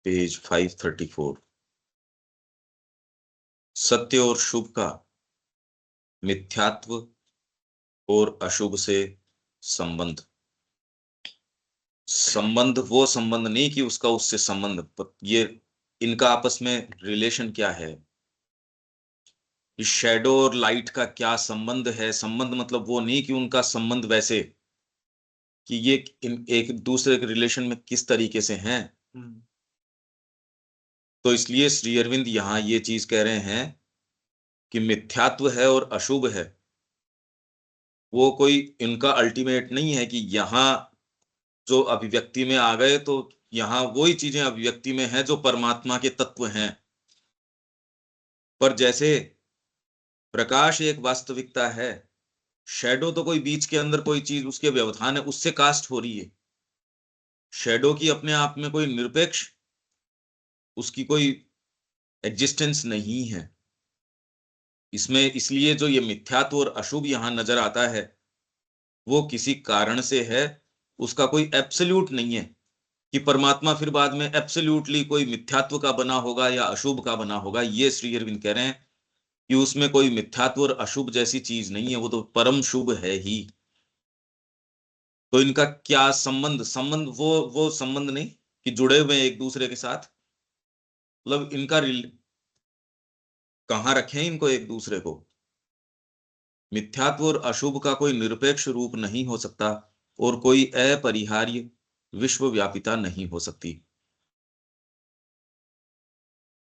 Page 534। सत्य और शुभ का मिथ्यात्व और अशुभ से संबंध। संबंध वो संबंध नहीं कि उसका उससे संबंध, ये इनका आपस में रिलेशन क्या है, शैडो और लाइट का क्या संबंध है। संबंध मतलब वो नहीं कि उनका संबंध वैसे कि ये एक दूसरे के रिलेशन में किस तरीके से हैं। तो इसलिए श्री अरविंद यहां ये चीज कह रहे हैं कि मिथ्यात्व है और अशुभ है, वो कोई इनका अल्टीमेट नहीं है कि यहां जो अभिव्यक्ति में आ गए तो यहां वही चीजें अभिव्यक्ति में है जो परमात्मा के तत्व हैं। पर जैसे प्रकाश एक वास्तविकता है, शैडो तो कोई बीच के अंदर कोई चीज उसके व्यवधान है, उससे कास्ट हो रही है। शैडो की अपने आप में कोई निरपेक्ष उसकी कोई एग्जिस्टेंस नहीं है इसमें। इसलिए जो ये मिथ्यात्व और अशुभ यहां नजर आता है वो किसी कारण से है, उसका कोई एब्सोल्यूट नहीं है कि परमात्मा फिर बाद में एब्सोल्यूटली कोई मिथ्यात्व का बना होगा या अशुभ का बना होगा। ये श्री अरविंद कह रहे हैं कि उसमें कोई मिथ्यात्व और अशुभ जैसी चीज नहीं है, वो तो परम शुभ है ही। तो इनका क्या संबंध, संबंध वो संबंध नहीं कि जुड़े हुए एक दूसरे के साथ, मतलब इनका कहां रखें इनको एक दूसरे को। मिथ्यात्व और अशुभ का कोई निरपेक्ष रूप नहीं हो सकता और कोई अपरिहार्य विश्वव्यापिता नहीं हो सकती।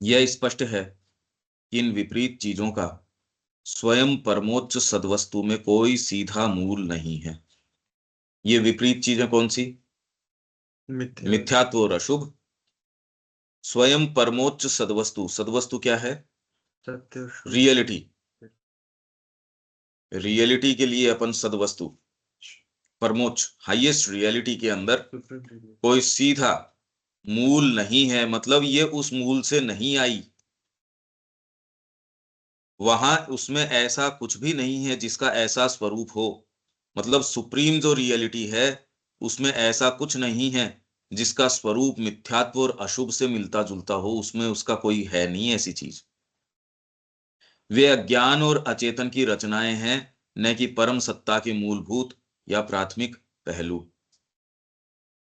यह स्पष्ट है कि इन विपरीत चीजों का स्वयं परमोच्च सद्वस्तु में कोई सीधा मूल नहीं है। ये विपरीत चीजें कौन सी? मिथ्यात्व और अशुभ। स्वयं परमोच्च सद्वस्तु, सद्वस्तु क्या है? सत्य रियलिटी। रियलिटी के लिए अपन सद्वस्तु, परमोच्च हाईएस्ट रियलिटी के अंदर कोई सीधा मूल नहीं है, मतलब ये उस मूल से नहीं आई। वहां उसमें ऐसा कुछ भी नहीं है जिसका ऐसा स्वरूप हो, मतलब सुप्रीम जो रियलिटी है उसमें ऐसा कुछ नहीं है जिसका स्वरूप मिथ्यात्व और अशुभ से मिलता जुलता हो, उसमें उसका कोई है नहीं ऐसी चीज। वे अज्ञान और अचेतन की रचनाएं हैं, न कि परम सत्ता के मूलभूत या प्राथमिक पहलू।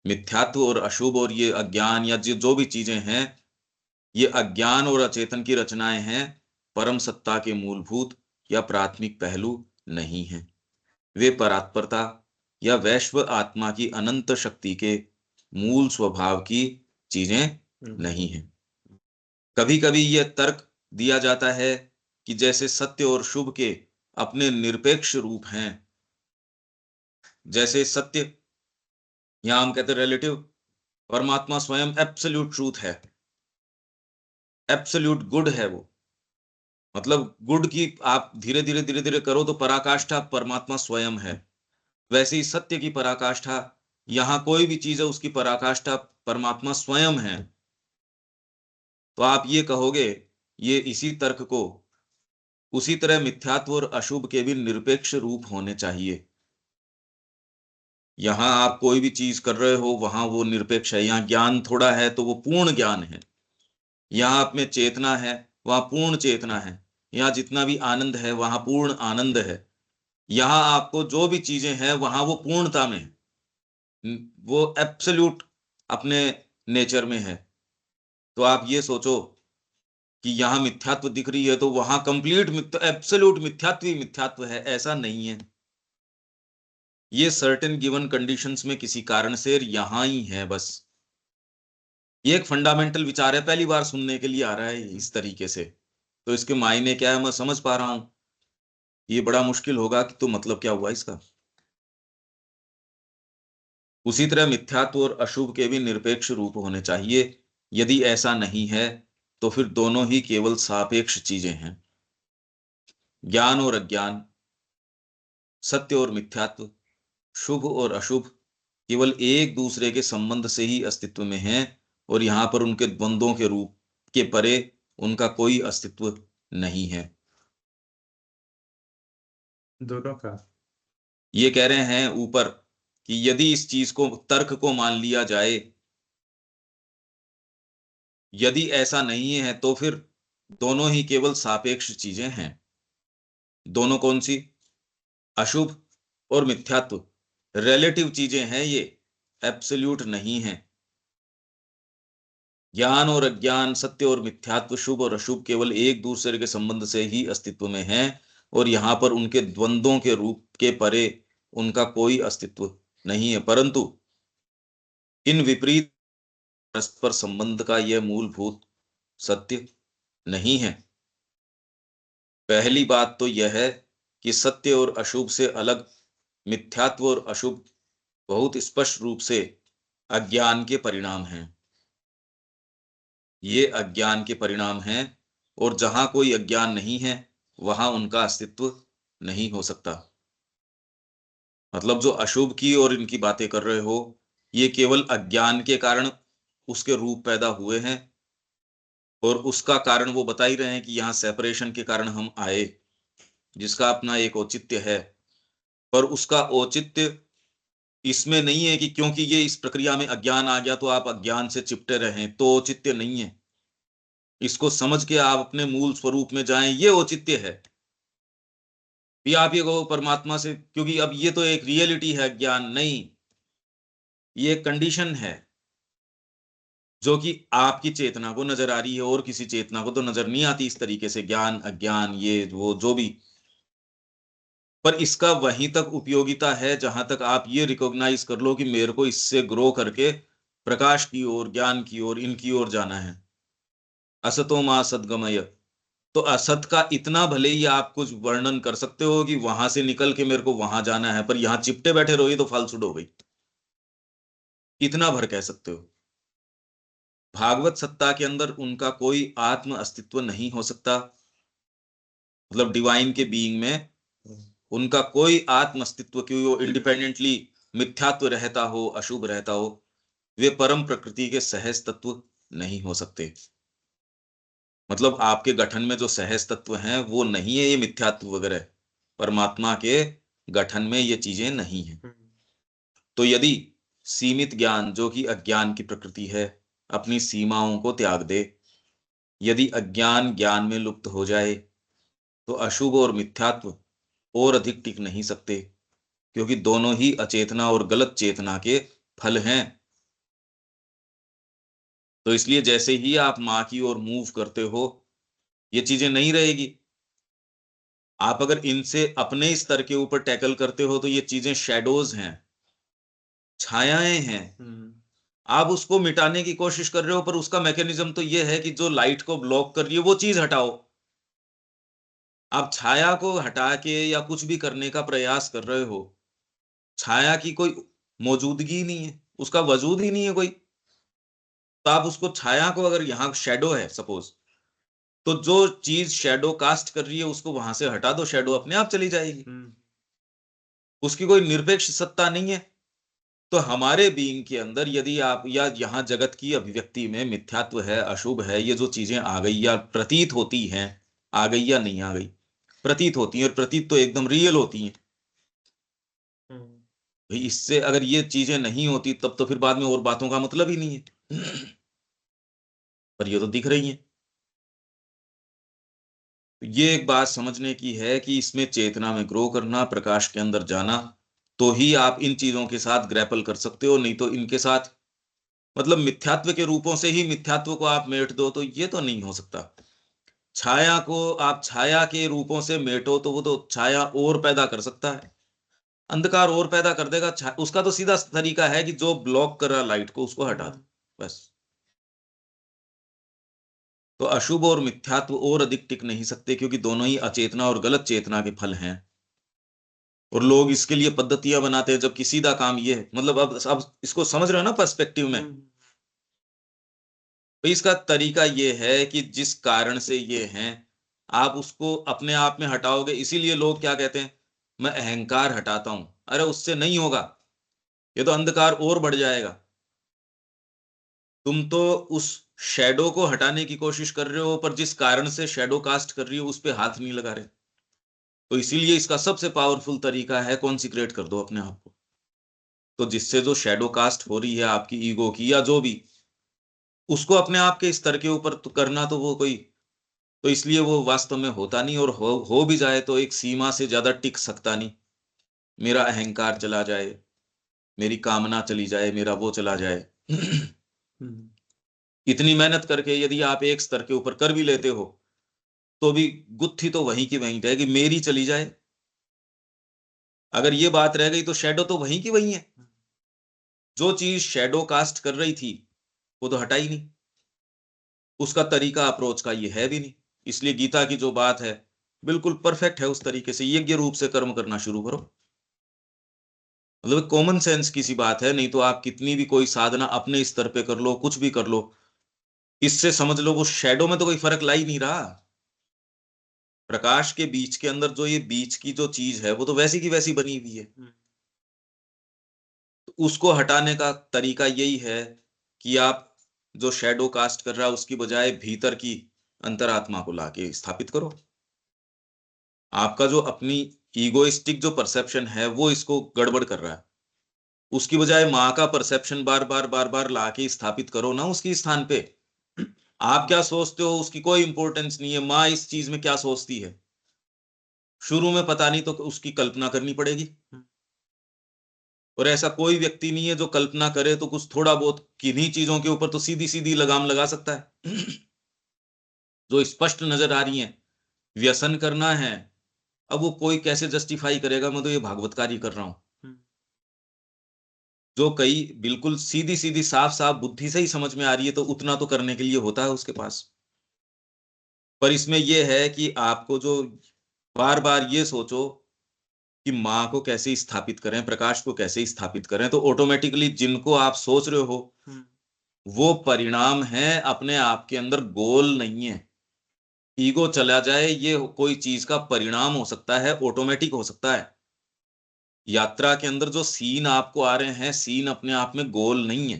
मिथ्यात्व और अशुभ और ये अज्ञान या जो भी चीजें हैं, ये अज्ञान और अचेतन की रचनाएं हैं, परम सत्ता के मूलभूत या प्राथमिक पहलू नहीं हैं। वे परात्परता या वैश्व आत्मा की अनंत शक्ति के मूल स्वभाव की चीजें नहीं हैं। कभी कभी यह तर्क दिया जाता है कि जैसे सत्य और शुभ के अपने निरपेक्ष रूप हैं, जैसे सत्य यहां हम कहते हैं रिलेटिव, परमात्मा स्वयं एब्सोल्यूट ट्रूथ है, एब्सोल्यूट गुड है वो, मतलब गुड की आप धीरे धीरे धीरे धीरे करो तो पराकाष्ठा परमात्मा स्वयं है। वैसे ही सत्य की पराकाष्ठा, यहां कोई भी चीज है उसकी पराकाष्ठा परमात्मा स्वयं है। तो आप ये कहोगे, ये इसी तर्क को उसी तरह मिथ्यात्व और अशुभ के भी निरपेक्ष रूप होने चाहिए। यहां आप कोई भी चीज कर रहे हो वहां वो निरपेक्ष है, यहां ज्ञान थोड़ा है तो वो पूर्ण ज्ञान है, यहां आप में चेतना है वहां पूर्ण चेतना है, यहां जितना भी आनंद है वहां पूर्ण आनंद है, यहां आपको जो भी चीजें हैं वहां वो पूर्णता में है, वो एब्सोल्यूट अपने नेचर में है। तो आप ये सोचो कि यहां मिथ्यात्व दिख रही है तो वहां कंप्लीट एब्सोल्यूट मिथ्यात्व ही मिथ्यात्व है, ऐसा नहीं है। ये सर्टेन गिवन कंडीशंस में किसी कारण से यहां ही है बस। ये एक फंडामेंटल विचार है, पहली बार सुनने के लिए आ रहा है इस तरीके से, तो इसके मायने क्या है मैं समझ पा रहा हूं। ये बड़ा मुश्किल होगा कि तो मतलब क्या हुआ इसका। उसी तरह मिथ्यात्व और अशुभ के भी निरपेक्ष रूप होने चाहिए। यदि ऐसा नहीं है तो फिर दोनों ही केवल सापेक्ष चीजें हैं। ज्ञान और अज्ञान, सत्य और मिथ्यात्व, शुभ और अशुभ केवल एक दूसरे के संबंध से ही अस्तित्व में हैं और यहां पर उनके द्वंद्वों के रूप के परे उनका कोई अस्तित्व नहीं है। दोनों का ये कह रहे हैं ऊपर कि यदि इस चीज को तर्क को मान लिया जाए यदि ऐसा नहीं है तो फिर दोनों ही केवल सापेक्ष चीजें हैं। दोनों कौन सी? अशुभ और मिथ्यात्व रिलेटिव चीजें हैं, ये एब्सोल्यूट नहीं है। ज्ञान और अज्ञान, सत्य और मिथ्यात्व, शुभ और अशुभ केवल एक दूसरे के संबंध से ही अस्तित्व में हैं, और यहां पर उनके द्वंद्वों के रूप के परे उनका कोई अस्तित्व नहीं है। परंतु इन विपरीत परस्पर संबंध का यह मूलभूत सत्य नहीं है। पहली बात तो यह है कि सत्य और अशुभ से अलग मिथ्यात्व और अशुभ बहुत स्पष्ट रूप से अज्ञान के परिणाम हैं। ये अज्ञान के परिणाम हैं, और जहां कोई अज्ञान नहीं है वहां उनका अस्तित्व नहीं हो सकता। मतलब जो अशुभ की और इनकी बातें कर रहे हो, ये केवल अज्ञान के कारण उसके रूप पैदा हुए हैं, और उसका कारण वो बता ही रहे हैं कि यहाँ सेपरेशन के कारण हम आए, जिसका अपना एक औचित्य है। पर उसका औचित्य इसमें नहीं है कि क्योंकि ये इस प्रक्रिया में अज्ञान आ गया तो आप अज्ञान से चिपटे रहें, तो औचित्य नहीं है। इसको समझ के आप अपने मूल स्वरूप में जाएं, ये औचित्य है। भी आप ये कहो परमात्मा से, क्योंकि अब ये तो एक रियलिटी है, ज्ञान नहीं, ये एक कंडीशन है जो कि आपकी चेतना को नजर आ रही है, और किसी चेतना को तो नजर नहीं आती इस तरीके से, ज्ञान अज्ञान ये वो जो भी। पर इसका वहीं तक उपयोगिता है जहां तक आप ये रिकॉग्नाइज कर लो कि मेरे को इससे ग्रो करके प्रकाश की ओर, ज्ञान की ओर, इनकी ओर जाना है। असतो मा सद्गमय, तो असत का इतना भले ही आप कुछ वर्णन कर सकते हो कि वहां से निकल के मेरे को वहां जाना है, पर यहां चिपटे बैठे रहो, ये तो फालतू हो गई। इतना भर कह सकते हो। भागवत सत्ता के अंदर उनका कोई आत्म अस्तित्व नहीं हो सकता। मतलब डिवाइन के बीइंग में उनका कोई आत्म अस्तित्व, क्यों वो इंडिपेंडेंटली मिथ्यात्व रहता हो, अशुभ रहता हो, वे परम प्रकृति के सहज तत्व नहीं हो सकते। मतलब आपके गठन में जो सहज तत्व हैं वो नहीं है ये मिथ्यात्व वगैरह, परमात्मा के गठन में ये चीजें नहीं है। तो यदि सीमित ज्ञान जो कि अज्ञान की प्रकृति है अपनी सीमाओं को त्याग दे, यदि अज्ञान ज्ञान में लुप्त हो जाए, तो अशुभ और मिथ्यात्व और अधिक टिक नहीं सकते, क्योंकि दोनों ही अचेतना और गलत चेतना के फल हैं। तो इसलिए जैसे ही आप माँ की ओर मूव करते हो, ये चीजें नहीं रहेगी। आप अगर इनसे अपने स्तर के ऊपर टैकल करते हो तो ये चीजें शैडोज हैं, छायाएं हैं। आप उसको मिटाने की कोशिश कर रहे हो, पर उसका मैकेनिज्म तो ये है कि जो लाइट को ब्लॉक कर रही है वो चीज हटाओ। आप छाया को हटा के या कुछ भी करने का प्रयास कर रहे हो, छाया की कोई मौजूदगी ही नहीं है, उसका वजूद ही नहीं है कोई। तो आप उसको, छाया को, अगर यहाँ शैडो है सपोज, तो जो चीज शैडो कास्ट कर रही है उसको वहां से हटा दो, शैडो अपने आप चली जाएगी। उसकी कोई निरपेक्ष सत्ता नहीं है। तो हमारे बीइंग के अंदर यदि आप, या यहाँ जगत की अभिव्यक्ति में मिथ्यात्व है, अशुभ है, ये जो चीजें आ गई या प्रतीत होती हैं, आ गई या नहीं आ गई, प्रतीत होती हैं, और प्रतीत तो एकदम रियल होती हैं। भाई इससे अगर ये चीजें नहीं होती तब तो फिर बाद में और बातों का मतलब ही नहीं है। पर ये तो दिख रही हैं। तो ये एक बात समझने की है कि इसमें चेतना में ग्रो करना, प्रकाश के अंदर जाना, तो ही आप इन चीजों के साथ ग्रैपल कर सकते हो। नहीं तो इनके साथ, मतलब मिथ्यात्व के रूपों से ही मिथ्यात्व को आप मेट दो तो ये तो नहीं हो सकता। छाया को आप छाया के रूपों से मेटो तो वो तो छाया और पैदा कर सकता है, अंधकार और पैदा कर देगा। उसका तो सीधा तरीका है कि जो ब्लॉक कर रहा लाइट को उसको हटा दो, बस। तो अशुभ और मिथ्यात्व और अधिक टिक नहीं सकते, क्योंकि दोनों ही अचेतना और गलत चेतना के फल हैं। और लोग इसके लिए पद्धतियां बनाते हैं, जबकि सीधा काम ये है। मतलब अब इसको समझ रहे हो ना पर्सपेक्टिव में। तो इसका तरीका ये है कि जिस कारण से ये हैं, आप उसको अपने आप में हटाओगे। इसीलिए लोग क्या कहते हैं, मैं अहंकार हटाता हूं। अरे उससे नहीं होगा, ये तो अंधकार और बढ़ जाएगा। तुम तो उस शैडो को हटाने की कोशिश कर रहे हो, पर जिस कारण से शैडो कास्ट कर रही हो उस पे हाथ नहीं लगा रहे। तो इसीलिए इसका सबसे पावरफुल तरीका है कॉन्सिक्रेट कर दो अपने आप को। तो जिससे जो शैडो कास्ट हो रही है आपकी ईगो की या जो भी, उसको अपने आप के स्तर के ऊपर तो करना तो वो कोई, तो इसलिए वो वास्तव में होता नहीं, और हो भी जाए तो एक सीमा से ज्यादा टिक सकता नहीं। मेरा अहंकार चला जाए, मेरी कामना चली जाए, मेरा वो चला जाए। हम्म, इतनी मेहनत करके यदि आप एक स्तर के ऊपर कर भी लेते हो, तो भी गुत्थी तो वहीं की वहीं रहेगी, मेरी चली जाए। अगर ये बात रह गई तो शैडो तो वहीं की वहीं है। जो चीज शैडो कास्ट कर रही थी वो तो हटा ही नहीं, उसका तरीका अप्रोच का ये है भी नहीं। इसलिए गीता की जो बात है बिल्कुल परफेक्ट है, उस तरीके से यज्ञ रूप से कर्म करना शुरू करो। मतलब कॉमन सेंस की सी बात है, नहीं तो आप कितनी भी कोई साधना अपने स्तर पे कर लो, कुछ भी कर लो, इससे समझ लो वो शैडो में तो कोई फर्क ला ही नहीं रहा। प्रकाश के बीच के अंदर जो ये बीच की जो चीज है वो तो वैसी की वैसी बनी हुई है। तो उसको हटाने का तरीका यही है कि आप जो शैडो कास्ट कर रहा है उसकी बजाय भीतर की अंतरात्मा को लाके स्थापित करो। आपका जो अपनी ईगोइस्टिक जो परसेप्शन है वो इसको गड़बड़ कर रहा है, उसकी बजाय माँ का परसेप्शन बार बार बार बार लाके स्थापित करो ना उसकी स्थान पे। आप क्या सोचते हो उसकी कोई इंपॉर्टेंस नहीं है, माँ इस चीज में क्या सोचती है शुरू में पता नहीं, तो उसकी कल्पना करनी पड़ेगी। और ऐसा कोई व्यक्ति नहीं है जो कल्पना करे तो कुछ थोड़ा बहुत किन्हीं चीजों के ऊपर तो सीधी सीधी लगाम लगा सकता है। जो स्पष्ट नजर आ रही है, व्यसन करना है, अब वो कोई कैसे जस्टिफाई करेगा, मैं तो ये भागवतकारी कर रहा हूं। जो कई बिल्कुल सीधी सीधी साफ साफ बुद्धि से ही समझ में आ रही है, तो उतना तो करने के लिए होता है उसके पास। पर इसमें यह है कि आपको जो बार बार ये सोचो कि माँ को कैसे स्थापित करें, प्रकाश को कैसे स्थापित करें, तो ऑटोमेटिकली जिनको आप सोच रहे हो वो परिणाम है, अपने आप के अंदर गोल नहीं है। ईगो चला जाए ये कोई चीज का परिणाम हो सकता है, ऑटोमेटिक हो सकता है। यात्रा के अंदर जो सीन आपको आ रहे हैं, सीन अपने आप में गोल नहीं है।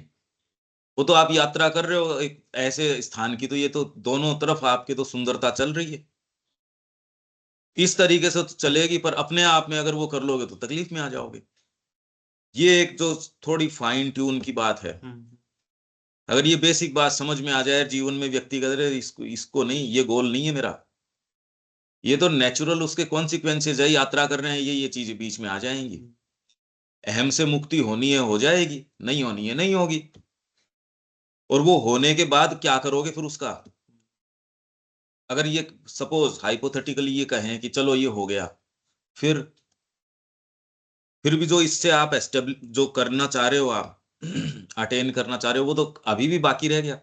वो तो आप यात्रा कर रहे हो एक ऐसे स्थान की, तो ये तो दोनों तरफ आपके तो सुंदरता चल रही है, इस तरीके से तो चलेगी, पर अपने आप में अगर वो कर लोगे तो तकलीफ में आ जाओगे। ये एक जो थोड़ी फाइन ट्यून की बात है, अगर ये बेसिक बात समझ में आ जाए जीवन में, व्यक्तिगत अरे इसको इसको नहीं, ये गोल नहीं है मेरा, ये तो नेचुरल उसके कॉन्सिक्वेंसेज है, यात्रा कर रहे हैं ये चीजें बीच में आ जाएंगी। अहम से मुक्ति होनी है हो जाएगी, नहीं होनी है नहीं होगी। और वो होने के बाद क्या करोगे फिर उसका, अगर ये सपोज हाइपोथेटिकली ये कहें कि चलो ये हो गया, फिर फिर भी जो इससे आप एस्टेब्लिश जो करना चाह रहे हो आप अटेन करना चाह रहे हो वो तो अभी भी बाकी रह गया।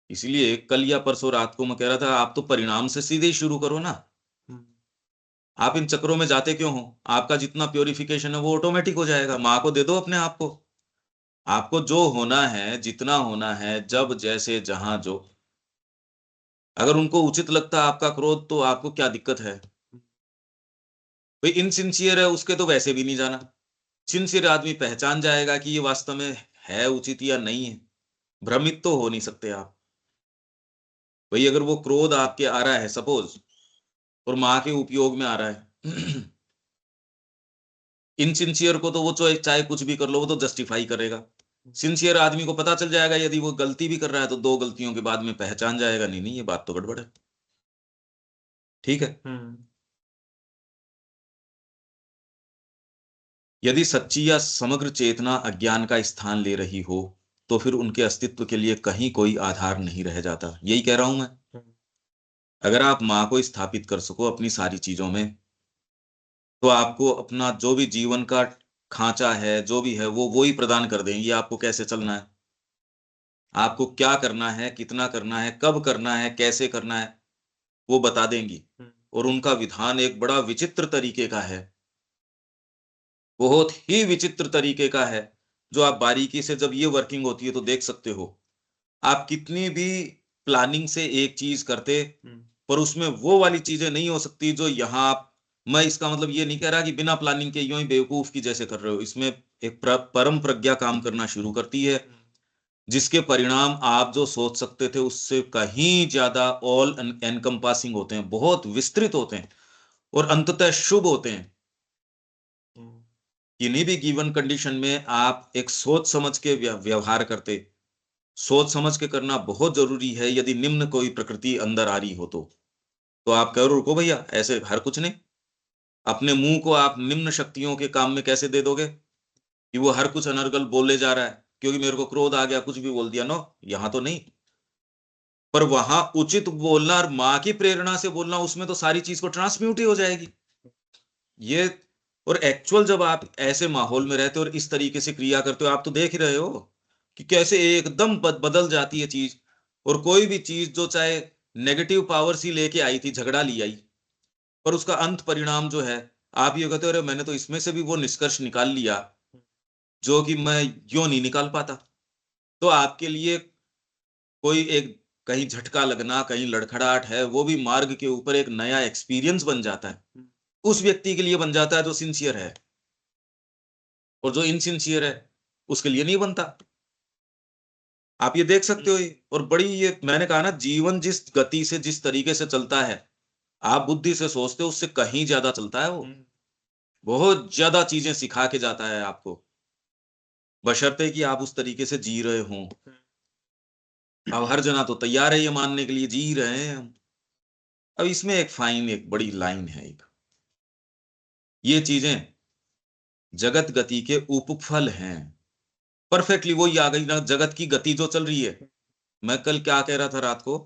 इसीलिए कल या परसों रात को मैं कह रहा था आप तो परिणाम से सीधे ही शुरू करो ना। आप इन चक्रों में जाते क्यों हो, आपका जितना प्योरिफिकेशन है वो ऑटोमेटिक हो जाएगा, माँ को दे दो अपने आप को। आपको जो होना है, जितना होना है, जब जैसे जहां जो, अगर उनको उचित लगता है आपका क्रोध तो आपको क्या दिक्कत है। भाई इनसिंसियर है उसके तो वैसे भी नहीं जाना, सिंसियर आदमी पहचान जाएगा कि ये वास्तव में है उचित या नहीं है। भ्रमित तो हो नहीं सकते आप। भाई अगर वो क्रोध आपके आ रहा है सपोज, और माँ के उपयोग में आ रहा है, इनसिंसियर को तो वो चाहे चाहे कुछ भी कर लो वो तो जस्टिफाई करेगा। सिंसियर आदमी को पता चल जाएगा यदि वो गलती भी कर रहा है तो दो गलतियों के बाद में पहचान जाएगा, नहीं नहीं ये बात तो गड़बड़ है। ठीक है। यदि सच्ची या समग्र चेतना अज्ञान का स्थान ले रही हो तो फिर उनके अस्तित्व के लिए कहीं कोई आधार नहीं रह जाता, यही कह रहा हूं मैं। अगर आप माँ को स्थापित कर सको अपनी सारी चीजों में, तो आपको अपना जो भी जीवन का खांचा है जो भी है वो ही प्रदान कर देंगी, आपको कैसे चलना है, आपको क्या करना है, कितना करना है, कब करना है, कैसे करना है, वो बता देंगी। और उनका विधान एक बड़ा विचित्र तरीके का है, बहुत ही विचित्र तरीके का है, जो आप बारीकी से जब ये वर्किंग होती है तो देख सकते हो। आप कितनी भी प्लानिंग से एक चीज करते, पर उसमें वो वाली चीजें नहीं हो सकती जो यहाँ आप, मैं इसका मतलब ये नहीं कह रहा कि बिना प्लानिंग के यूं ही बेवकूफ की जैसे कर रहे हो, इसमें एक परम प्रज्ञा काम करना शुरू करती है, जिसके परिणाम आप जो सोच सकते थे उससे कहीं ज्यादा ऑल एनकम्पासिंग होते हैं, बहुत विस्तृत होते हैं, और अंततः शुभ होते हैं। किन्हीं भी गिवन कंडीशन में आप एक सोच समझ के व्यवहार करते, सोच समझ के करना बहुत जरूरी है। यदि निम्न कोई प्रकृति अंदर आ रही हो तो आप कहो रुको भैया, ऐसे हर कुछ नहीं। अपने मुंह को आप निम्न शक्तियों के काम में कैसे दे दोगे कि वो हर कुछ अनर्गल बोले जा रहा है क्योंकि मेरे को क्रोध आ गया कुछ भी बोल दिया? नो, यहां तो नहीं। पर वहां उचित बोलना और माँ की प्रेरणा से बोलना, उसमें तो सारी चीज को ट्रांसम्यूट ही हो जाएगी ये। और एक्चुअल जब आप ऐसे माहौल में रहते हो और इस तरीके से क्रिया करते हो, आप तो देख ही रहे हो कि कैसे एकदम बदल जाती है चीज। और कोई भी चीज जो चाहे नेगेटिव पावर सी लेके आई थी, झगड़ा ली आई, पर उसका अंत परिणाम जो है, आप ये कहते हो अरे मैंने तो इसमें से भी वो निष्कर्ष निकाल लिया जो कि मैं क्यों नहीं निकाल पाता। तो आपके लिए कोई एक कहीं झटका लगना, कहीं लड़खड़ाहट है, वो भी मार्ग के ऊपर एक नया एक्सपीरियंस बन जाता है। उस व्यक्ति के लिए बन जाता है जो सिंसियर है, और जो इनसिंसियर है उसके लिए नहीं बनता। आप ये देख सकते हो और बड़ी ये मैंने कहा ना, जीवन जिस गति से जिस तरीके से चलता है, आप बुद्धि से सोचते हो उससे कहीं ज्यादा चलता है वो। बहुत ज्यादा चीजें सिखा के जाता है आपको, बशर्ते कि आप उस तरीके से जी रहे हो। अब हर जना तो तैयार है ये मानने के लिए जी रहे हैं हम। अब इसमें एक फाइन, एक बड़ी लाइन है, एक ये चीजें जगत गति के उपफल हैं। परफेक्टली वही आ गई ना, जगत की गति जो चल रही है। मैं कल क्या कह रहा था रात को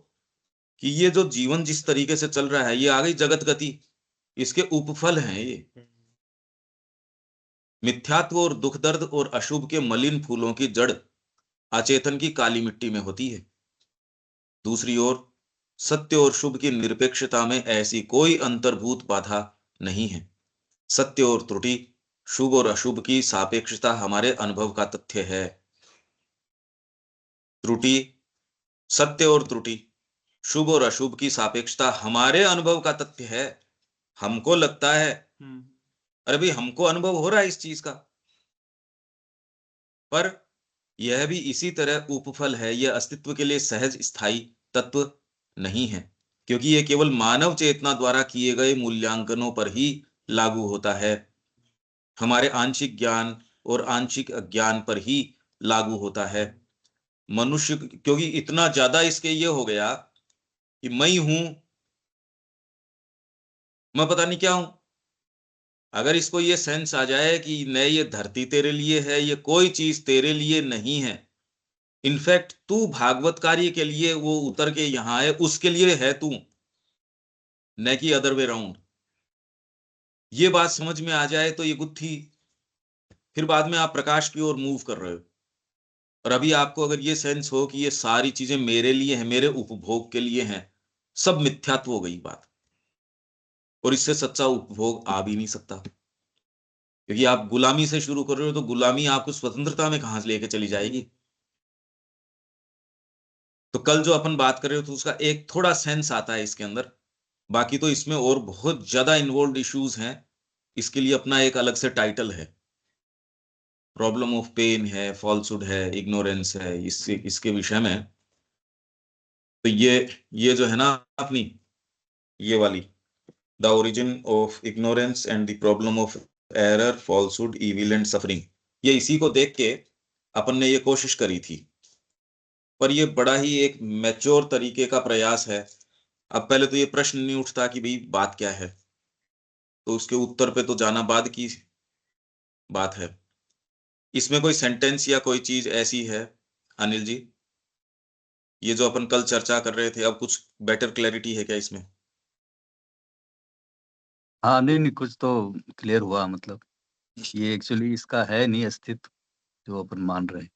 कि ये जो जीवन जिस तरीके से चल रहा है, ये आ गई जगत गति, इसके उपफल हैं ये। मिथ्यात्व और दुख दर्द और अशुभ के मलिन फूलों की जड़ अचेतन की काली मिट्टी में होती है। दूसरी ओर सत्य और शुभ की निरपेक्षता में ऐसी कोई अंतर्भूत बाधा नहीं है। सत्य और त्रुटि, शुभ और अशुभ की सापेक्षता हमारे अनुभव का तथ्य है। त्रुटि, सत्य और त्रुटि, शुभ और अशुभ की सापेक्षता हमारे अनुभव का तथ्य है। हमको लगता है अरे भाई हमको अनुभव हो रहा है इस चीज का, पर यह भी इसी तरह उपफल है। यह अस्तित्व के लिए सहज स्थायी तत्व नहीं है, क्योंकि यह केवल मानव चेतना द्वारा किए गए मूल्यांकनों पर ही लागू होता है। हमारे आंशिक ज्ञान और आंशिक अज्ञान पर ही लागू होता है। मनुष्य क्योंकि इतना ज्यादा इसके ये हो गया कि मैं हूं, मैं पता नहीं क्या हूं। अगर इसको ये सेंस आ जाए कि नहीं ये धरती तेरे लिए है, ये कोई चीज तेरे लिए नहीं है, इनफैक्ट तू भागवत कार्य के लिए वो उतर के यहां है, उसके लिए है तू, न कि अदर वे राउंड। ये बात समझ में आ जाए तो ये गुत्थी, फिर बाद में आप प्रकाश की ओर मूव कर रहे हो। और अभी आपको अगर ये सेंस हो कि ये सारी चीजें मेरे लिए हैं, मेरे उपभोग के लिए हैं, सब मिथ्यात्व हो गई बात। और इससे सच्चा उपभोग आ भी नहीं सकता, क्योंकि आप गुलामी से शुरू कर रहे हो तो गुलामी आपको स्वतंत्रता में कहां से लेके चली जाएगी। तो कल जो अपन बात कर रहे हो तो उसका एक थोड़ा सेंस आता है इसके अंदर। बाकी तो इसमें और बहुत ज्यादा इन्वॉल्व इश्यूज हैं, इसके लिए अपना एक अलग से टाइटल है। प्रॉब्लम ऑफ पेन है, फॉल्सहुड है, इग्नोरेंस है, इससे इसके विषय में। तो ये जो है ना अपनी ये वाली, the origin of ignorance and the problem of error, falsehood, evil and suffering, ये इसी को देख के अपन ने ये कोशिश करी थी। पर ये बड़ा ही एक मैच्योर तरीके का प्रयास है। अब पहले तो ये प्रश्न नहीं उठता कि भाई बात क्या है, तो उसके उत्तर पे तो जाना बाद की बात है। इसमें कोई सेंटेंस या कोई चीज ऐसी है अनिल जी, ये जो अपन कल चर्चा कर रहे थे, अब कुछ बेटर क्लैरिटी है क्या इसमें? हाँ, नहीं नहीं, कुछ तो क्लियर हुआ। मतलब ये एक्चुअली इसका है नहीं अस्तित्व जो अपन मान रहे हैं।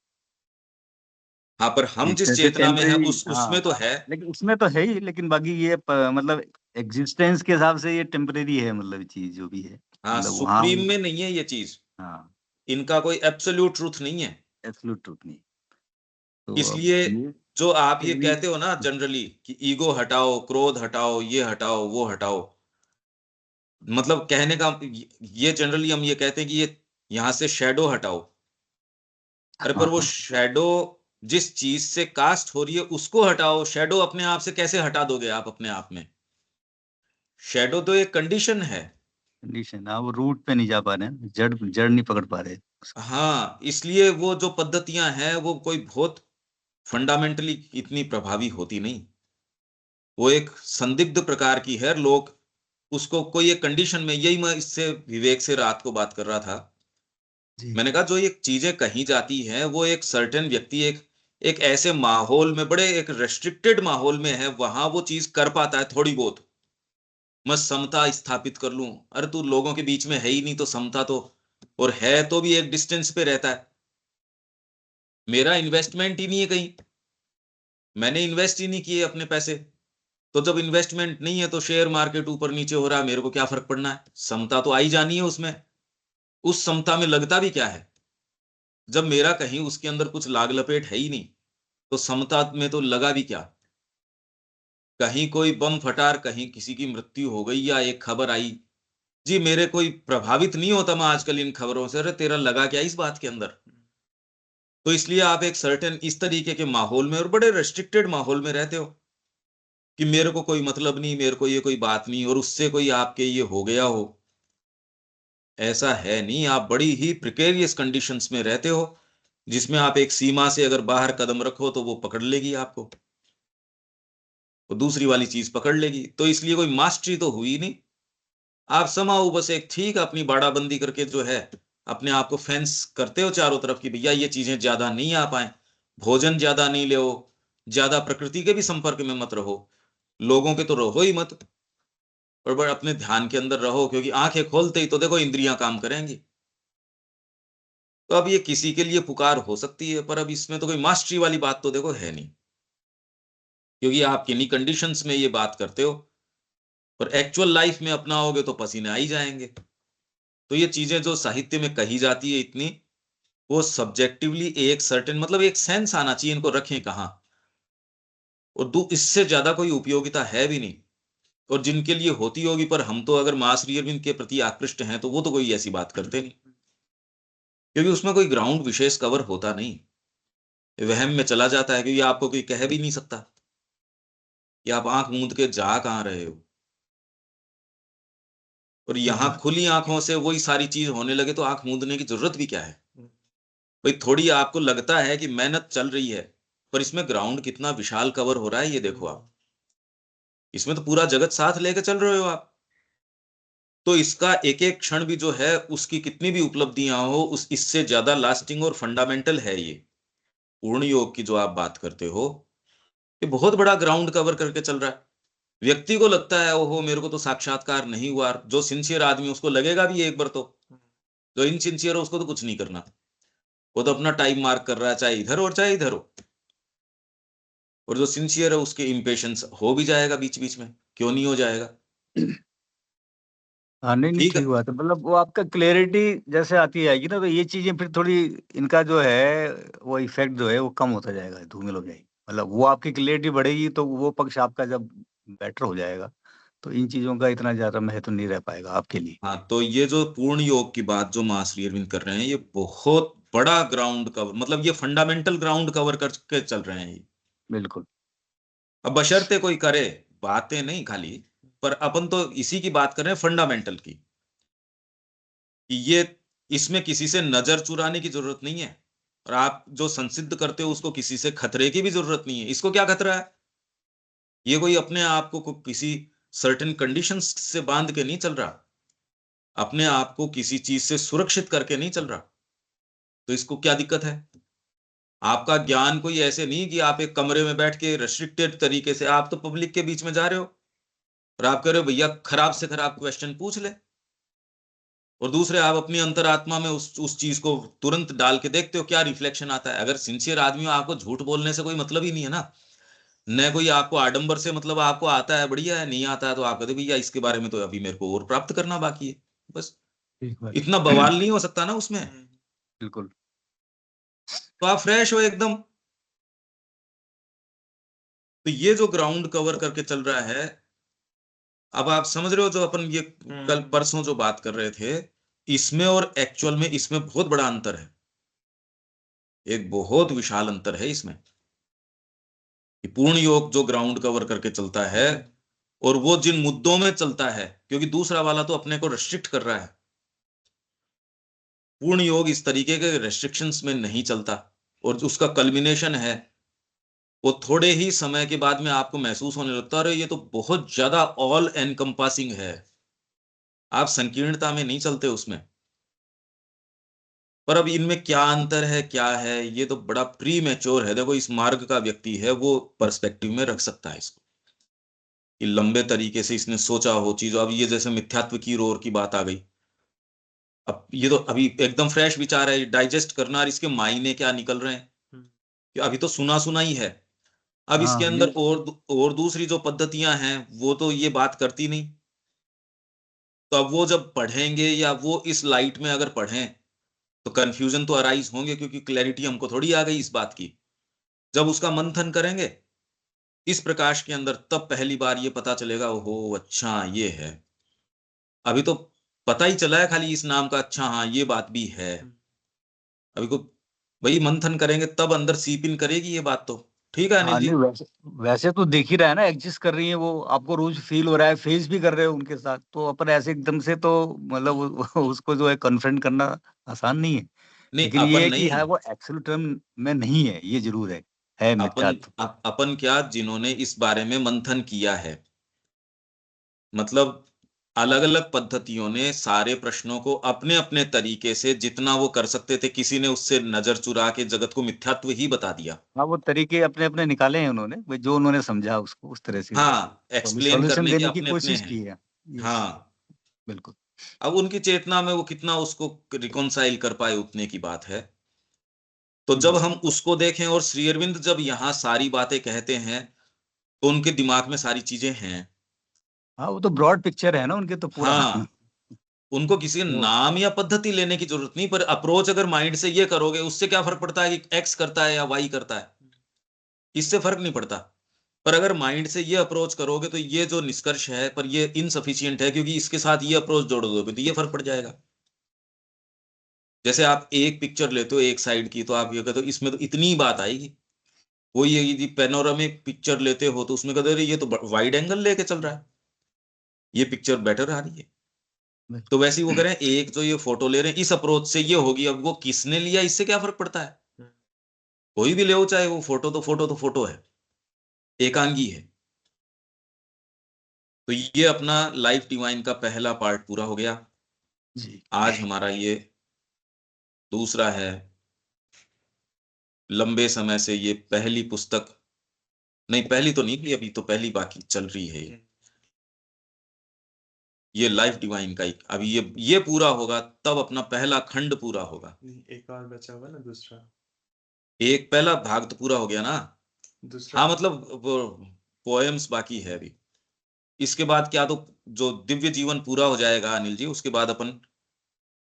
हाँ, पर हम एक जिस तरह से चेतना में है टेम्परेरी, उसमें हाँ। तो है। लेकिन उसमें तो है ही, लेकिन बाकी ये मतलब एग्जिस्टेंस के हिसाब से ये टेम्परेरी है, मतलब चीज जो भी है, हाँ, मतलब वहाँ सुप्रीम में नहीं है ये चीज, हाँ, इनका कोई एब्सोल्यूट ट्रूथ नहीं है। एब्सोल्यूट ट्रूथ नहीं। तो अब इसलिए ये जो आप ये भी कहते हो ना जनरली कि ईगो हटाओ, क्रोध हटाओ, ये हटाओ, वो हटाओ, मतलब कहने का ये जनरली हम ये कहते हैं कि ये यहां से शेडो हटाओ। अरे हाँ पर वो हाँ, शेडो जिस चीज से कास्ट हो रही है उसको हटाओ। शेडो अपने आप से कैसे हटा दोगे आप अपने आप में? शेडो तो एक कंडीशन है। कंडीशन, हाँ, वो रूट पे नहीं जा पा रहे हैं, जड़ जड़ नहीं पकड़ पा रहे उसकी। हाँ, इसलिए वो जो पद्धतियां हैं वो कोई बहुत फंडामेंटली इतनी प्रभावी होती नहीं। वो एक संदिग्ध प्रकार की है। लोग उसको कोई एक कंडीशन में, यही मैं इससे विवेक से रात को बात कर रहा था। जी। मैंने कहा जो ये चीजें कही जाती हैं वो एक सर्टेन व्यक्ति एक एक ऐसे माहौल में, बड़े एक रेस्ट्रिक्टेड माहौल में है, वहां वो चीज कर पाता है थोड़ी बहुत। मैं समता स्थापित कर लूं, अरे तू लोगों के बीच में है ही नहीं तो समता तो, और है तो भी एक डिस्टेंस पे रहता है। मेरा इन्वेस्टमेंट ही नहीं है कहीं, मैंने इन्वेस्ट ही नहीं किए अपने पैसे। तो जब इन्वेस्टमेंट नहीं है तो शेयर मार्केट ऊपर नीचे हो रहा है, मेरे को क्या फर्क पड़ना है? समता तो आई जानी है उसमें। उस समता में लगता भी क्या है जब मेरा कहीं उसके अंदर कुछ लाग लपेट है ही नहीं? तो समता में तो लगा भी क्या? कहीं कोई बम फटार, कहीं किसी की मृत्यु हो गई या एक खबर आई, जी मेरे कोई प्रभावित नहीं होता मैं आजकल इन खबरों से। अरे तेरा लगा क्या इस बात के अंदर? तो इसलिए आप एक सर्टेन इस तरीके के माहौल में और बड़े रेस्ट्रिक्टेड माहौल में रहते हो कि मेरे को कोई मतलब नहीं, मेरे को ये कोई बात नहीं, और उससे कोई आपके ये हो गया हो, ऐसा है नहीं। आप बड़ी ही प्रिकेरियस कंडीशंस में रहते हो, जिसमें आप एक सीमा से अगर बाहर कदम रखो तो वो पकड़ लेगी आपको, वो दूसरी वाली चीज पकड़ लेगी। तो इसलिए कोई मास्टरी तो हुई नहीं। आप समाओ बस एक ठीक अपनी बाड़ाबंदी करके जो है, अपने आप को फेंस करते हो चारों तरफ कि भैया ये चीजें ज्यादा नहीं आ पाए, भोजन ज्यादा नहीं ले, ज्यादा प्रकृति के भी संपर्क में मत रहो, लोगों के तो रहो ही मत, और बड़ अपने ध्यान के अंदर रहो, क्योंकि आंखें खोलते ही तो देखो इंद्रियां काम करेंगी। तो अब ये किसी के लिए पुकार हो सकती है, पर अब इसमें तो कोई मास्टरी वाली बात तो देखो है नहीं, क्योंकि आप किन्हीं कंडीशंस में ये बात करते हो, पर एक्चुअल लाइफ में अपनाओगे तो पसीने आ ही जाएंगे। तो ये चीजें जो साहित्य में कही जाती है इतनी, वो सब्जेक्टिवली एक सर्टेन मतलब एक सेंस आना चाहिए, इनको रखें कहाँ, और इससे ज्यादा कोई उपयोगिता है भी नहीं। और जिनके लिए होती होगी, पर हम तो अगर मास रियरविंद के प्रति आकृष्ट हैं तो वो तो कोई ऐसी बात करते नहीं, क्योंकि उसमें कोई ग्राउंड विशेष कवर होता नहीं, वहम में चला जाता है, क्योंकि आपको कोई कह भी नहीं सकता कि आप आंख मूंद के जा कहाँ रहे हो। और ठीक यहां बात। खुली आंखों से वही सारी चीज होने लगे तो आंख मूंदने की जरूरत भी क्या है? भाई थोड़ी आपको लगता है कि मेहनत चल रही है, पर इसमें ग्राउंड कितना विशाल कवर हो रहा है ये देखो आप। इसमें तो पूरा जगत साथ लेके चल रहे हो आप। तो इसका एक एक क्षण भी जो है, उसकी कितनी भी उपलब्धियां हो, उस इससे ज्यादा लास्टिंग और फंडामेंटल है ये पूर्ण योग की जो आप बात करते हो। ये बहुत बड़ा ग्राउंड कवर करके चल रहा है। व्यक्ति को लगता है ओहो मेरे को तो साक्षात्कार नहीं हुआ, जो सिंसियर आदमी उसको लगेगा भी एक बार तो। जो इनसिंसियर है उसको तो कुछ नहीं करना, वो तो अपना टाइम मार्क कर रहा है, चाहे इधर हो चाहे इधर हो। और जो सिंसियर है उसके इम्पेशंस हो भी जाएगा बीच बीच में, क्यों नहीं हो जाएगा? हाँ, नहीं, नहीं, ठीक है। ठीक बात है। मतलब वो आपका क्लैरिटी जैसे आती आएगी ना, तो ये चीज़ें फिर थोड़ी इनका जो है, वो इफ़ेक्ट जो है वो कम होता जाएगा, धूमिल हो जाएगी। मतलब वो आपकी क्लैरिटी बढ़ेगी तो वो पक्ष आपका जब बेटर हो जाएगा, तो इन चीज़ों का इतना ज़्यादा महत्व नहीं रह पाएगा आपके लिए। हाँ, तो ये जो पूर्ण योग की बात जो महाश्री अरविंद कर रहे हैं, ये बहुत बड़ा ग्राउंड कवर, मतलब ये फंडामेंटल ग्राउंड कवर करके चल रहे हैं ये। बिल्कुल। अब बशर्ते कोई करे, बातें नहीं खाली, पर अपन तो इसी की बात कर रहे हैं फंडामेंटल की, कि ये इसमें किसी से नजर चुराने की जरूरत नहीं है, और आप जो संसिद्ध करते हो उसको किसी से खतरे की भी जरूरत नहीं है। इसको क्या खतरा है? ये कोई अपने आप को किसी सर्टेन कंडीशंस से बांध के नहीं चल रहा, अपने आप को किसी चीज से सुरक्षित करके नहीं चल रहा। तो इसको क्या दिक्कत है? आपका ज्ञान कोई ऐसे नहीं कि आप एक कमरे में बैठ के रेस्ट्रिक्टेड तरीके से, आप तो पब्लिक के बीच में जा रहे हो और आप कह रहे हो भैया खराब से खराब क्वेश्चन पूछ ले, और दूसरे आप अपनी अंतरात्मा में उस चीज को तुरंत डाल के देखते हो क्या रिफ्लेक्शन आता है। अगर सिंसियर आदमी हो, आपको झूठ बोलने से कोई मतलब ही नहीं है ना, न कोई आपको आडंबर से मतलब, आपको आता है बढ़िया है, नहीं आता है तो आप कहते हो भैया इसके बारे में तो अभी मेरे को और प्राप्त करना बाकी है, बस। ठीक बात इतना है। बवाल नहीं हो सकता ना उसमें। बिल्कुल। तो आप फ्रेश हो एकदम। तो ये जो ग्राउंड कवर करके चल रहा है, अब आप समझ रहे हो जो अपन ये कल परसों जो बात कर रहे थे, इसमें और एक्चुअल में इसमें बहुत बड़ा अंतर है, एक बहुत विशाल अंतर है इसमें। कि पूर्ण योग जो ग्राउंड कवर करके चलता है, और वो जिन मुद्दों में चलता है, क्योंकि दूसरा वाला तो अपने को रेस्ट्रिक्ट कर रहा है, पूर्ण योग इस तरीके के रेस्ट्रिक्शंस में नहीं चलता। और उसका कल्मिनेशन है वो थोड़े ही समय के बाद में आपको महसूस होने लगता है अरे ये तो बहुत ज्यादा ऑल एनकम्पासिंग है। आप संकीर्णता में नहीं चलते उसमें। पर अब इनमें क्या अंतर है, क्या है, ये तो बड़ा प्री मैच्योर है। देखो इस मार्ग का व्यक्ति है वो पर्सपेक्टिव में रख सकता है इसको, कि लंबे तरीके से इसने सोचा हो चीजों। अब ये जैसे मिथ्यात्व की ओर की बात आ गई, अब ये तो अभी एकदम फ्रेश विचार है, डाइजेस्ट करना, और इसके मायने क्या निकल रहे हैं, कि अभी तो सुना सुना ही है। अब इसके हाँ अंदर ये और दूसरी जो पद्धतियां हैं वो तो ये बात करती नहीं। तो अब वो जब पढ़ेंगे या वो इस लाइट में अगर पढ़ें तो कंफ्यूजन तो अराइज होंगे, क्योंकि क्लैरिटी हमको थोड़ी आ गई इस बात की। जब उसका मंथन करेंगे इस प्रकाश के अंदर, तब पहली बार ये पता चलेगा, ओहो अच्छा ये है। अभी तो पता ही चला है खाली इस नाम का, अच्छा हाँ ये बात भी है। अभी को वही मंथन करेंगे तब अंदर सीप इन करेगी ये बात तो। ठीक है हाँ अनिल नहीं, जी। वैसे वैसे तो देख ही रहा है ना, एग्जिस्ट कर रही है वो, आपको रोज फील हो रहा है, फेस भी कर रहे हो उनके साथ, तो अपन ऐसे एकदम से तो मतलब उसको जो है कन्फ्रंट करना आसान नहीं है। नहीं लेकिन ये अपन है कि नहीं, हाँ, वो एक्चुअल टर्म में नहीं है, ये जरूर है अपन मिथ्यात्व। अपन क्या, जिन्होंने इस बारे में मंथन किया है, मतलब अलग अलग पद्धतियों ने सारे प्रश्नों को अपने अपने तरीके से जितना वो कर सकते थे, किसी ने उससे नजर चुरा के जगत को मिथ्यात्व ही बता दिया। हाँ, वो तरीके अपने अपने निकाले हैं उन्होंने, भाई जो उन्होंने समझा उसको उस तरह से हाँ, एक्सप्लेन सॉल्यूशन करने के देने की अपने अपने कोशिश हैं। की है। यस, हाँ, बिल्कुल। अब उनकी चेतना में वो कितना उसको रिकॉन्साइल कर पाए उतने की बात है। तो जब हम्म। हम उसको देखें, और श्री अरविंद जब यहाँ सारी बातें कहते हैं तो उनके दिमाग में सारी चीजें हैं। हाँ, वो तो ब्रॉड पिक्चर है ना उनके तो पूरा। हाँ, उनको किसी वो नाम या पद्धति लेने की जरूरत नहीं, पर अप्रोच अगर माइंड से ये करोगे, उससे क्या फर्क पड़ता है कि एक्स करता है या वाई करता है, इससे फर्क नहीं पड़ता। पर अगर माइंड से ये अप्रोच करोगे तो ये जो निष्कर्ष है पर ये इनसफिशियंट है, क्योंकि इसके साथ ये अप्रोच जोड़ दोगे तो ये फर्क पड़ जाएगा। जैसे आप एक पिक्चर लेते हो एक साइड की, तो आप ये कहते हो इसमें तो इतनी बात आएगी। वो ये यदि पेनोरामिक पिक्चर लेते हो तो उसमें कहते हो ये तो वाइड एंगल लेके चल रहा है, ये पिक्चर बेटर आ रही है। तो वैसे ही वो करें, एक जो ये फोटो ले रहे हैं इस अप्रोच से ये होगी, अब वो किसने लिया इससे क्या फर्क पड़ता है। कोई भी ले हो, चाहे वो फोटो तो फोटो तो फोटो है, एकांगी है। तो ये अपना लाइफ डिवाइन का पहला पार्ट पूरा हो गया। जी। आज हमारा ये दूसरा है। लंबे समय से ये पहली पुस्तक, नहीं पहली तो नहीं थी, अभी तो पहली बाकी चल रही है ये लाइफ डिवाइन का ही। अभी ये पूरा होगा तब अपना पहला खंड पूरा होगा। एक और बचा हुआ ना दूसरा। एक पहला भाग तो पूरा हो गया ना। दूसरा हाँ मतलब वो पोएम्स बाकी है अभी। इसके बाद क्या, तो जो दिव्य जीवन पूरा हो जाएगा अनिल जी, उसके बाद अपन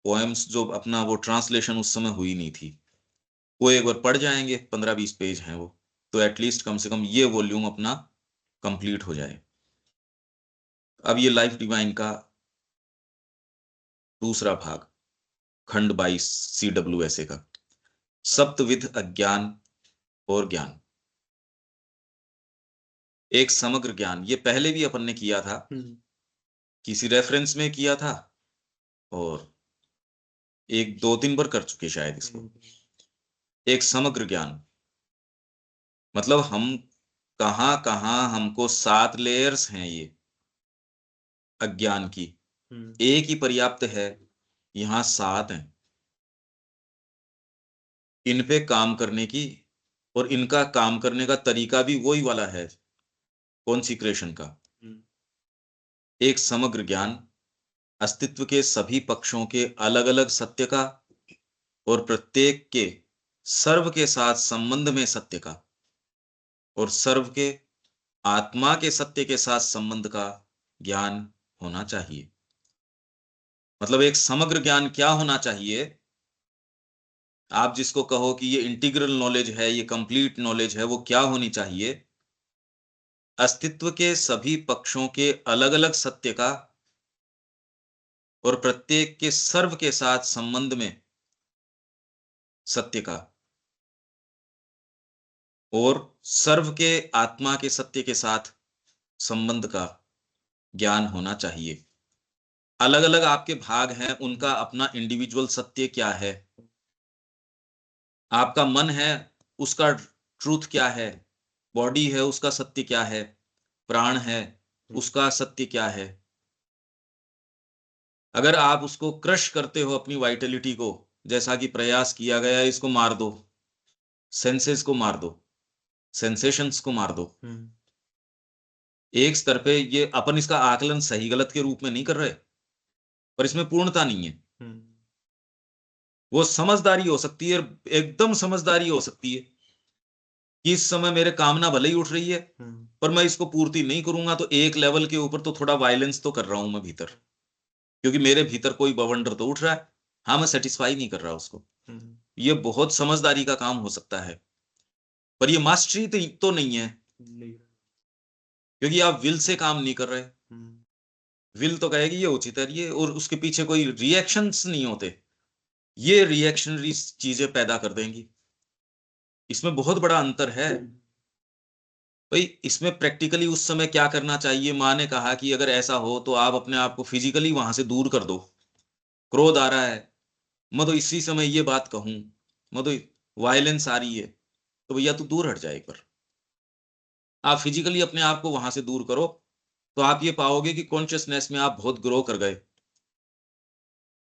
पोएम्स जो अपना वो ट्रांसलेशन उस समय हुई नहीं थी, वो एक बार पढ़ जाएंगे, 15-20 पेज हैं वो। तो एटलीस्ट कम से कम ये वॉल्यूम अपना कंप्लीट हो जाए। अब ये लाइफ डिवाइन का दूसरा भाग, खंड 22, CWSA का, सप्तविध अज्ञान और ज्ञान। एक समग्र ज्ञान, ये पहले भी अपन ने किया था, किसी रेफरेंस में किया था, और एक दो तीन बार कर चुके शायद इसको। एक समग्र ज्ञान मतलब हम कहाँ कहाँ, हमको 7 लेयर्स हैं ये अज्ञान की, एक ही पर्याप्त है, यहाँ 7 हैं। इन पे काम करने की, और इनका काम करने का तरीका भी वही वाला है कॉन्सिक्रेशन का। एक समग्र ज्ञान, अस्तित्व के सभी पक्षों के अलग अलग सत्य का, और प्रत्येक के सर्व के साथ संबंध में सत्य का, और सर्व के आत्मा के सत्य के साथ संबंध का ज्ञान होना चाहिए। मतलब एक समग्र ज्ञान क्या होना चाहिए, आप जिसको कहो कि ये इंटीग्रल नॉलेज है, ये कंप्लीट नॉलेज है, वो क्या होनी चाहिए, अस्तित्व के सभी पक्षों के अलग अलग सत्य का, और प्रत्येक के सर्व के साथ संबंध में सत्य का, और सर्व के आत्मा के सत्य के साथ संबंध का ज्ञान होना चाहिए। अलग अलग आपके भाग हैं, उनका अपना इंडिविजुअल सत्य क्या है, आपका मन है उसका ट्रूथ क्या है, बॉडी है उसका सत्य क्या है, प्राण है उसका सत्य क्या है। अगर आप उसको क्रश करते हो अपनी वाइटलिटी को, जैसा कि प्रयास किया गया है, इसको मार दो, सेंसेस को मार दो, सेंसेशंस को मार दो। एक स्तर पे ये अपन इसका आकलन सही गलत के रूप में नहीं कर रहे, पर इसमें पूर्णता नहीं है। वो समझदारी हो सकती है, एकदम समझदारी हो सकती है कि इस समय मेरे कामना भले ही उठ रही है पर मैं इसको पूर्ति नहीं करूंगा, तो एक लेवल के ऊपर तो थोड़ा वायलेंस तो कर रहा हूं मैं भीतर, क्योंकि मेरे भीतर कोई बवंडर तो उठ रहा है। हाँ, मैं सेटिस्फाई नहीं कर रहा उसको। ये बहुत समझदारी का काम हो सकता है, पर ये मास्टरी तो नहीं है, क्योंकि आप विल से काम नहीं कर रहे। विल तो कहेगी ये उचित है ये, और उसके पीछे कोई रिएक्शंस नहीं होते, ये रिएक्शनरी चीजें पैदा कर देंगी। इसमें बहुत बड़ा अंतर है भाई। इसमें प्रैक्टिकली उस समय क्या करना चाहिए, माँ ने कहा कि अगर ऐसा हो तो आप अपने आप को फिजिकली वहां से दूर कर दो। क्रोध आ रहा है, मैं तो इसी समय ये बात कहूं, मैं तो वायलेंस आ रही है, तो भैया तू दूर हट जाए एक बार। आप फिजिकली अपने आप को वहां से दूर करो, तो आप ये पाओगे कि कॉन्शियसनेस में आप बहुत ग्रो कर गए।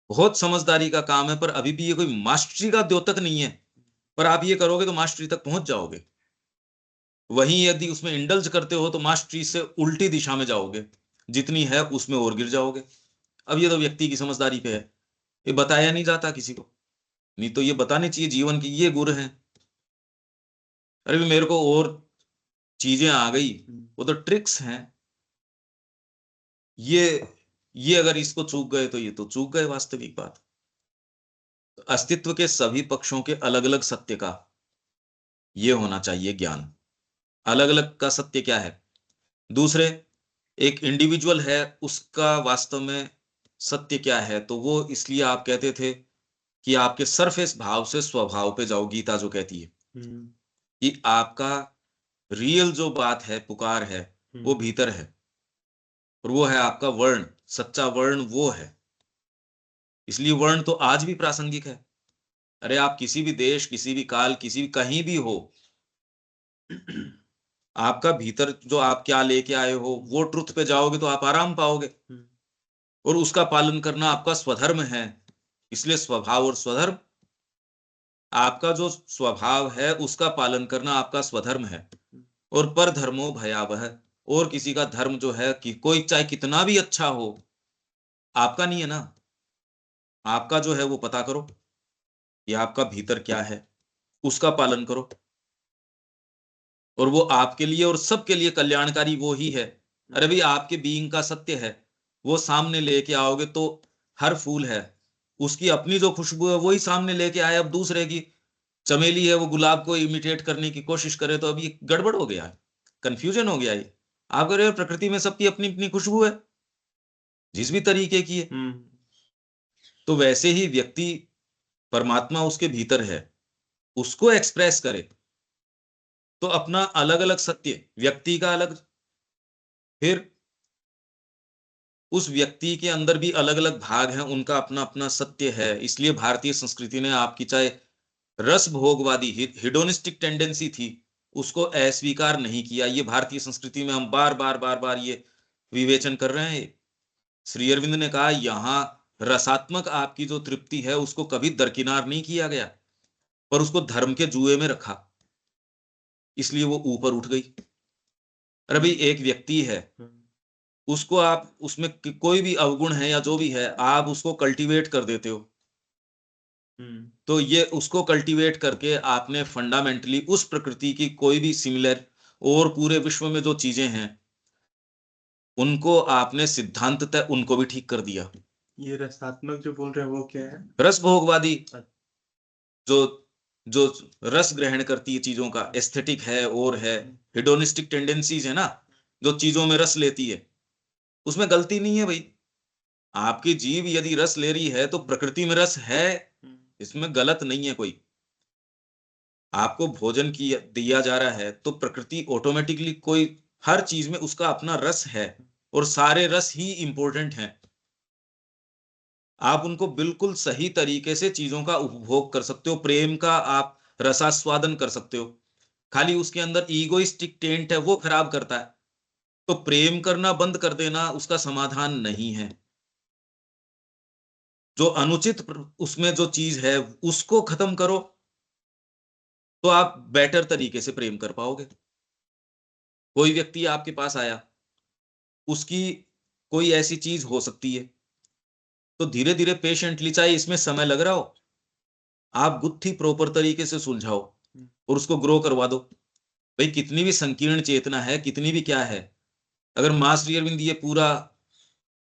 बहुत समझदारी का काम है, पर अभी भी ये कोई मास्टरी का द्योतक नहीं है, पर आप ये करोगे तो मास्टरी तक पहुंच जाओगे। वहीं यदि उसमें इंडल्ज करते हो तो मास्टरी से उल्टी दिशा में जाओगे, जितनी है उसमें और गिर जाओगे। अब ये तो व्यक्ति की समझदारी पे है, ये बताया नहीं जाता किसी को, नहीं तो ये बताने चाहिए जीवन की ये गुर हैं। अरे भी मेरे को और चीजें आ गई, वो तो ट्रिक्स हैं। ये अगर इसको चूक गए तो ये तो चूक गए वास्तविक बात। अस्तित्व के सभी पक्षों के अलग अलग सत्य का ये होना चाहिए ज्ञान। अलग अलग का सत्य क्या है, दूसरे एक इंडिविजुअल है उसका वास्तव में सत्य क्या है। तो वो इसलिए आप कहते थे कि आपके सरफेस भाव से स्वभाव पे जाओ, गीता जो कहती है कि आपका रियल जो बात है, पुकार है, वो भीतर है, और वो है आपका वर्ण, सच्चा वर्ण वो है। इसलिए वर्ण तो आज भी प्रासंगिक है। अरे आप किसी भी देश, किसी भी काल, किसी भी कहीं भी हो, आपका भीतर जो आप क्या लेके आए हो वो ट्रुथ पे जाओगे तो आप आराम पाओगे, और उसका पालन करना आपका स्वधर्म है। इसलिए स्वभाव और स्वधर्म, आपका जो स्वभाव है उसका पालन करना आपका स्वधर्म है। और पर धर्मो भयावह, और किसी का धर्म जो है कि कोई चाहे कितना भी अच्छा हो, आपका नहीं है ना। आपका जो है वो पता करो कि आपका भीतर क्या है, उसका पालन करो, और वो आपके लिए और सबके लिए कल्याणकारी वो ही है। अरे भाई आपके बीइंग का सत्य है, वो सामने लेके आओगे तो हर फूल है उसकी अपनी जो खुशबू है वही सामने लेके आए। अब दूसरे की चमेली है वो गुलाब को इमिटेट करने की कोशिश करे तो अभी गड़बड़ हो गया, कंफ्यूजन हो गया। ये आप कह रहे हो प्रकृति में सबकी अपनी अपनी खुशबू है, जिस भी तरीके की है। तो वैसे ही व्यक्ति, परमात्मा उसके भीतर है, उसको एक्सप्रेस करे तो अपना अलग अलग सत्य, व्यक्ति का अलग, फिर उस व्यक्ति के अंदर भी अलग अलग भाग हैं, उनका अपना अपना सत्य है। इसलिए भारतीय संस्कृति ने आपकी चाहे रस भोगवादी हिडोनिस्टिक टेंडेंसी थी उसको अस्वीकार नहीं किया। ये भारतीय संस्कृति में हम बार बार बार बार ये विवेचन कर रहे हैं। श्री अरविंद ने कहा यहां रसात्मक आपकी जो तृप्ति है उसको कभी दरकिनार नहीं किया गया, पर उसको धर्म के जुए में रखा, इसलिए वो ऊपर उठ गई। अरे भाई एक व्यक्ति है, उसको आप उसमें कोई भी अवगुण है या जो भी है आप उसको कल्टीवेट कर देते हो, तो ये उसको कल्टीवेट करके आपने फंडामेंटली उस प्रकृति की कोई भी सिमिलर और पूरे विश्व में जो चीजें हैं उनको आपने सिद्धांततः उनको भी ठीक कर दिया। ये रसात्मक जो बोल रहे हैं वो क्या है? रस भोगवादी, जो जो रस ग्रहण करती है चीजों का, एस्थेटिक है और है, हिडोनिस्टिक टेंडेंसीज है ना, जो चीजों में रस लेती है, उसमें गलती नहीं है भाई। आपकी जीव यदि रस ले रही है तो प्रकृति में रस है, इसमें गलत नहीं है कोई। आपको भोजन की दिया जा रहा है तो प्रकृति ऑटोमेटिकली कोई हर चीज में उसका अपना रस है, और सारे रस ही इंपॉर्टेंट हैं। आप उनको बिल्कुल सही तरीके से चीजों का उपभोग कर सकते हो, प्रेम का आप रसास्वादन कर सकते हो। खाली उसके अंदर ईगोइस्टिक टेंट है, वो खराब करता है। तो प्रेम करना बंद कर देना उसका समाधान नहीं है। जो अनुचित उसमें जो चीज है उसको खत्म करो, तो आप बेटर तरीके से प्रेम कर पाओगे। कोई व्यक्ति आपके पास आया, उसकी कोई ऐसी चीज हो सकती है, तो धीरे धीरे पेशेंटली, चाहे इसमें समय लग रहा हो, आप गुत्थी प्रॉपर तरीके से सुलझाओ और उसको ग्रो करवा दो। भाई कितनी भी संकीर्ण चेतना है, कितनी भी क्या है, अगर मां श्री अरविंद ये पूरा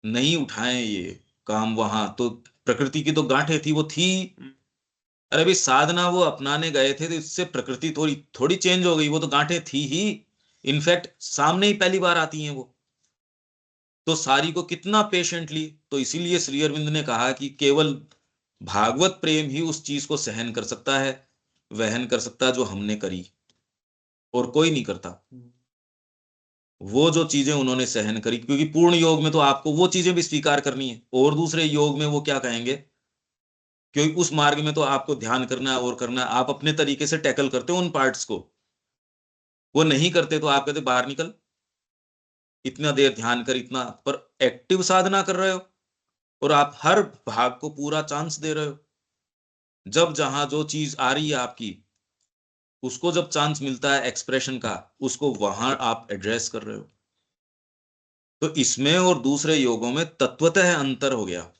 नहीं उठाएं ये काम वहां, तो प्रकृति की तो गांठें थी, वो थी। अरे अभी साधना वो अपनाने गए थे, तो इससे प्रकृति थोड़ी थोड़ी चेंज हो गई, वो तो गांठें थी ही। इनफैक्ट सामने ही पहली बार आती हैं वो। तो सारी को कितना पेशेंटली, तो इसीलिए श्री अरविंद ने कहा कि केवल भागवत प्रेम ही उस चीज को सहन कर सकता है, वहन कर सकता है, जो हमने करी, और कोई नहीं करता। वो जो चीजें उन्होंने सहन करी, क्योंकि पूर्ण योग में तो आपको वो चीजें भी स्वीकार करनी है, और दूसरे योग में वो क्या कहेंगे, क्योंकि उस मार्ग में तो आपको ध्यान करना है और करना है, आप अपने तरीके से टैकल करते हो उन पार्ट्स को, वो नहीं करते तो आप कहते बाहर निकल, इतना देर ध्यान कर, इतना पर एक्टिव साधना कर रहे हो, और आप हर भाग को पूरा चांस दे रहे हो। जब जहां जो चीज आ रही है आपकी, उसको जब चांस मिलता है एक्सप्रेशन का, उसको वहां आप एड्रेस कर रहे हो। तो इसमें और दूसरे योगों में तत्वतः अंतर हो गया।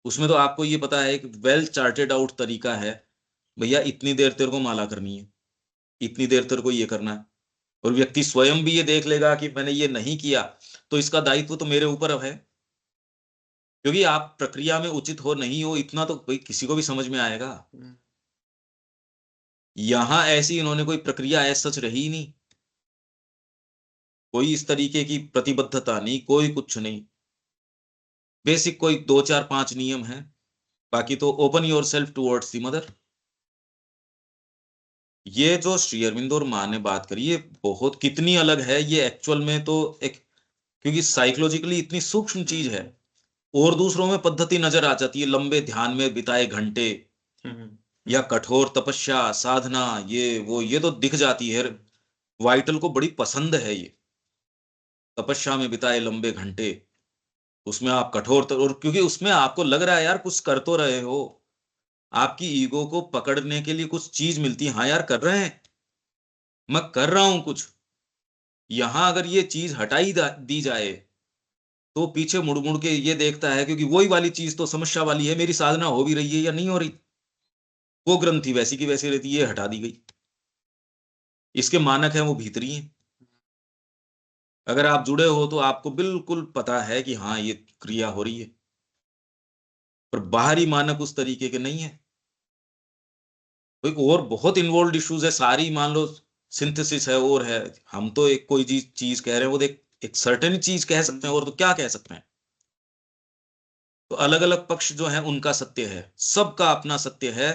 उसमें तो आपको ये पता है कि वेल चार्टेड आउट तरीका है, भैया इतनी देर तेरे को माला करनी है, इतनी देर तेरे को ये करना है, और व्यक्ति स्वयं भी ये देख लेगा कि मैंने ये नहीं किया, तो इसका दायित्व तो मेरे ऊपर है। क्योंकि आप प्रक्रिया में उचित हो नहीं हो, इतना तो कोई किसी को भी समझ में आएगा। यहां ऐसी इन्होंने कोई प्रक्रिया ऐस सच रही ही नहीं, कोई इस तरीके की प्रतिबद्धता नहीं, कोई कुछ नहीं। बेसिक कोई 2 4 5 नियम है, बाकी तो open your self towards the mother. ये जो श्री अरविंद और मां ने बात करी, ये बहुत कितनी अलग है ये एक्चुअल में तो एक, क्योंकि साइकोलॉजिकली इतनी सूक्ष्म चीज है। और दूसरों में पद्धति नजर आ जाती है, लंबे ध्यान में बिताए घंटे, या कठोर तपस्या साधना, ये वो, ये तो दिख जाती है। वाइटल को बड़ी पसंद है ये, तपस्या में बिताए लंबे घंटे, उसमें आप कठोर और क्योंकि उसमें आपको लग रहा है यार कुछ कर तो रहे हो, आपकी ईगो को पकड़ने के लिए कुछ चीज मिलती है, हाँ यार कर रहे हैं, मैं कर रहा हूं कुछ। यहां अगर ये चीज हटाई दी जाए, तो पीछे मुड़ मुड़ के ये देखता है, क्योंकि वही वाली चीज तो समस्या वाली है, मेरी साधना हो भी रही है या नहीं हो रही, वो ग्रंथि वैसी की वैसी रहती है, हटा दी गई। इसके मानक है वो भीतरी है। अगर आप जुड़े हो तो आपको बिल्कुल पता है कि हाँ ये क्रिया हो रही है, पर बाहरी मानक उस तरीके के नहीं है। कोई और बहुत इन्वॉल्व इश्यूज है, सारी मान लो सिंथेसिस है और है, हम तो एक कोई चीज कह रहे हैं, वो एक सर्टेन चीज कह सकते हैं, और तो क्या कह सकते हैं। तो अलग अलग पक्ष जो है उनका सत्य है, सबका अपना सत्य है।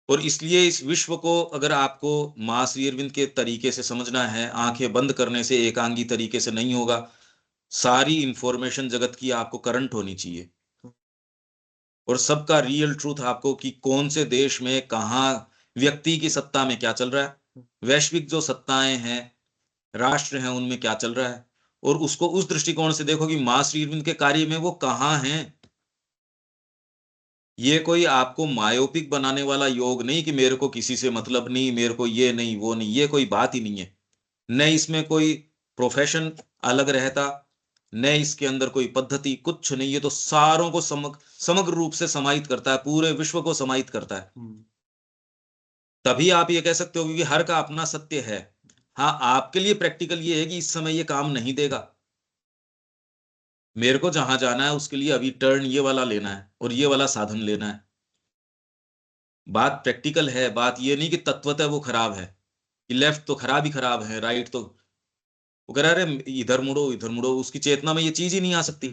और इसलिए इस विश्व को अगर आपको मां श्री अरविंद के तरीके से समझना है, आंखें बंद करने से एकांगी तरीके से नहीं होगा। सारी इंफॉर्मेशन जगत की आपको करंट होनी चाहिए, और सबका रियल ट्रूथ आपको, कि कौन से देश में कहाँ व्यक्ति की सत्ता में क्या चल रहा है, वैश्विक जो सत्ताएं हैं, राष्ट्र हैं, उनमें क्या चल रहा है, और उसको उस दृष्टिकोण से देखो कि मां श्री अरविंद के कार्य में वो कहाँ हैं। ये कोई आपको मायोपिक बनाने वाला योग नहीं कि मेरे को किसी से मतलब नहीं, मेरे को ये नहीं वो नहीं, ये कोई बात ही नहीं है। न इसमें कोई प्रोफेशन अलग रहता, न इसके अंदर कोई पद्धति, कुछ नहीं, ये तो सारों को समग्र रूप से समाहित करता है, पूरे विश्व को समाहित करता है। तभी आप ये कह सकते हो, क्योंकि हर का अपना सत्य है। हाँ आपके लिए प्रैक्टिकल ये है कि इस समय ये काम नहीं देगा, मेरे को जहां जाना है उसके लिए अभी टर्न ये वाला लेना है और ये वाला साधन लेना है। बात प्रैक्टिकल है, बात ये नहीं कि तत्वतः वो खराब है, कि लेफ्ट तो खराब ही खराब है, राइट तो, वो कह रहा है अरे इधर मुड़ो इधर मुड़ो, उसकी चेतना में ये चीज ही नहीं आ सकती।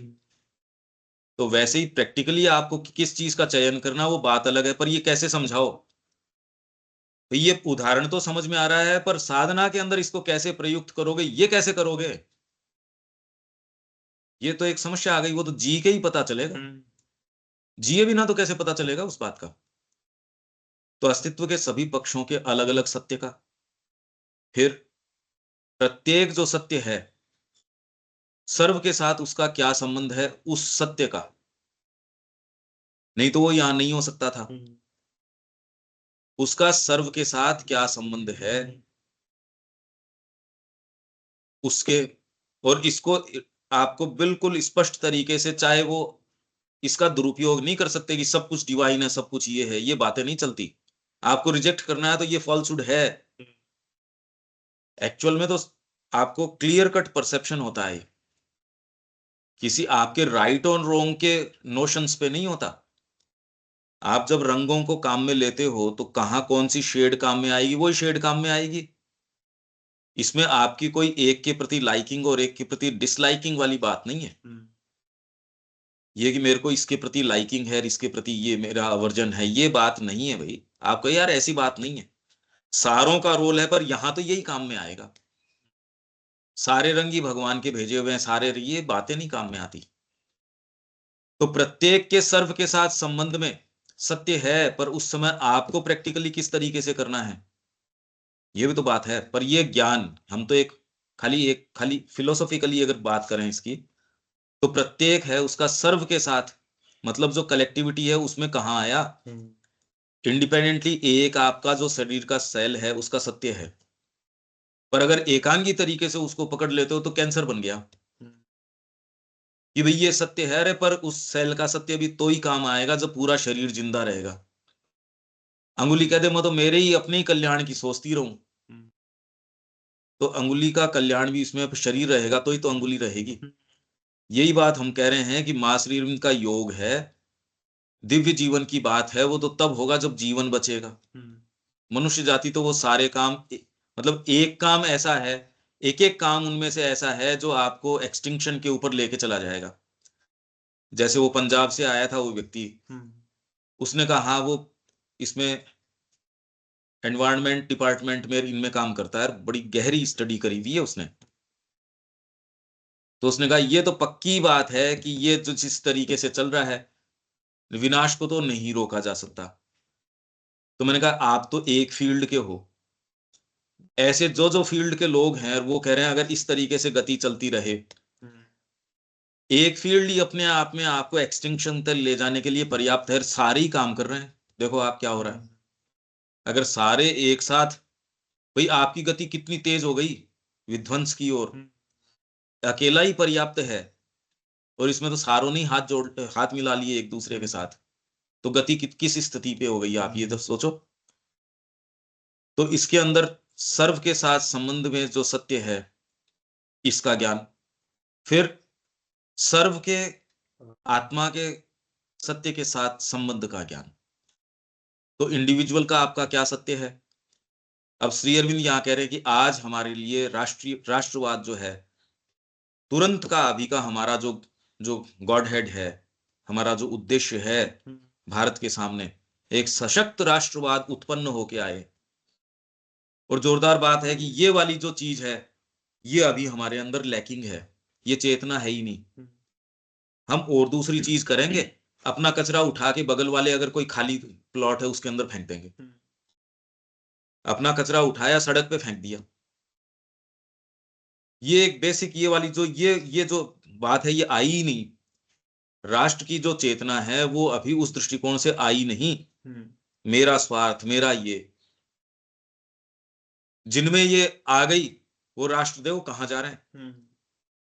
तो वैसे ही प्रैक्टिकली आपको किस चीज का चयन करना वो बात अलग है, पर ये कैसे समझाओ। तो ये उदाहरण तो समझ में आ रहा है, पर साधना के अंदर इसको कैसे प्रयुक्त करोगे, ये कैसे करोगे, ये तो एक समस्या आ गई। वो तो जी के ही पता चलेगा, जिए बिना तो कैसे पता चलेगा उस बात का। तो अस्तित्व के सभी पक्षों के अलग अलग सत्य का, फिर प्रत्येक जो सत्य है सर्व के साथ उसका क्या संबंध है उस सत्य का, नहीं तो वो यहां नहीं हो सकता था। उसका सर्व के साथ क्या संबंध है उसके, और इसको आपको बिल्कुल स्पष्ट तरीके से, चाहे वो इसका दुरुपयोग नहीं कर सकते कि सब कुछ डिवाइन है, सब कुछ ये है, ये बातें नहीं चलती। आपको रिजेक्ट करना है तो ये फॉल्सहुड है। एक्चुअल में तो आपको क्लियर कट परसेप्शन होता है, किसी आपके राइट और रॉन्ग के नोशंस पे नहीं होता। आप जब रंगों को काम में लेते हो तो कहां कौन सी शेड काम में आएगी, वही शेड काम में आएगी। इसमें आपकी कोई एक के प्रति लाइकिंग और एक के प्रति डिसलाइकिंग वाली बात नहीं है। ये कि मेरे को इसके प्रति लाइकिंग है, इसके प्रति ये मेरा अवर्जन है, ये बात नहीं है भाई। आपको यार ऐसी बात नहीं है, सारों का रोल है, पर यहां तो यही काम में आएगा। सारे रंग ही भगवान के भेजे हुए हैं, सारे ये बातें नहीं काम में आती। तो प्रत्येक के सर्व के साथ संबंध में सत्य है, पर उस समय आपको प्रैक्टिकली किस तरीके से करना है ये भी तो बात है। पर ये ज्ञान हम तो एक खाली फिलोसॉफिकली अगर बात करें इसकी, तो प्रत्येक है उसका सर्व के साथ मतलब जो कलेक्टिविटी है उसमें कहां आया, इंडिपेंडेंटली एक आपका जो शरीर का सेल है उसका सत्य है। पर अगर एकांगी तरीके से उसको पकड़ लेते हो तो कैंसर बन गया कि भाई ये सत्य है, अरे पर उस सेल का सत्य भी तो ही काम आएगा जब पूरा शरीर जिंदा रहेगा। अंगुली कह दे मैं तो मेरे ही अपने ही कल्याण की सोचती रहूं, तो अंगुली का कल्याण भी इसमें शरीर रहेगा तो ही तो अंगुली रहेगी। यही बात हम कह रहे हैं कि मां श्री अरविंद का योग है, दिव्य जीवन की बात है, वो तो तब होगा जब जीवन बचेगा। मनुष्य जाति तो वो सारे काम मतलब एक काम ऐसा है, एक एक काम उनमें से ऐसा है जो आपको एक्सटिंक्शन के ऊपर लेके चला जाएगा। जैसे वो पंजाब से आया था वो व्यक्ति, उसने कहा हाँ वो इसमें एनवायरनमेंट डिपार्टमेंट में इनमें काम करता है, बड़ी गहरी स्टडी करी हुई है उसने। तो उसने कहा ये तो पक्की बात है कि ये जो जिस तरीके से चल रहा है विनाश को तो नहीं रोका जा सकता। तो मैंने कहा आप तो एक फील्ड के हो, ऐसे जो जो फील्ड के लोग हैं वो कह रहे हैं अगर इस तरीके से गति चलती रहे, एक फील्ड ही अपने आप में आपको एक्सटिंक्शन तक ले जाने के लिए पर्याप्त है, सारे ही काम कर रहे हैं। देखो आप क्या हो रहा है, अगर सारे एक साथ, भाई आपकी गति कितनी तेज हो गई विध्वंस की ओर, अकेला ही पर्याप्त है, और इसमें तो सारों ने हाथ मिला लिए एक दूसरे के साथ, तो गति किस स्थिति पे हो गई आप ये तो सोचो। तो इसके अंदर सर्व के साथ संबंध में जो सत्य है इसका ज्ञान, फिर सर्व के आत्मा के सत्य के साथ संबंध का ज्ञान। तो इंडिविजुअल का आपका क्या सत्य है। अब श्री अरविंद यहां कह रहे हैं कि आज हमारे लिए राष्ट्रवाद जो है, तुरंत का अभी का हमारा जो जो गॉड हेड है, हमारा जो उद्देश्य है भारत के सामने, एक सशक्त राष्ट्रवाद उत्पन्न होके आए। और जोरदार बात है कि ये वाली जो चीज है ये अभी हमारे अंदर लैकिंग है, ये चेतना है ही नहीं। हम और दूसरी चीज करेंगे, अपना कचरा उठा के बगल वाले अगर कोई खाली प्लॉट है उसके अंदर फेंक देंगे, अपना कचरा उठाया सड़क पे फेंक दिया। ये एक बेसिक ये वाली जो ये जो बात है ये आई ही नहीं। राष्ट्र की जो चेतना है वो अभी उस दृष्टिकोण से आई नहीं। मेरा स्वार्थ, मेरा ये, जिनमें ये आ गई वो राष्ट्रदेव कहां जा रहे हैं।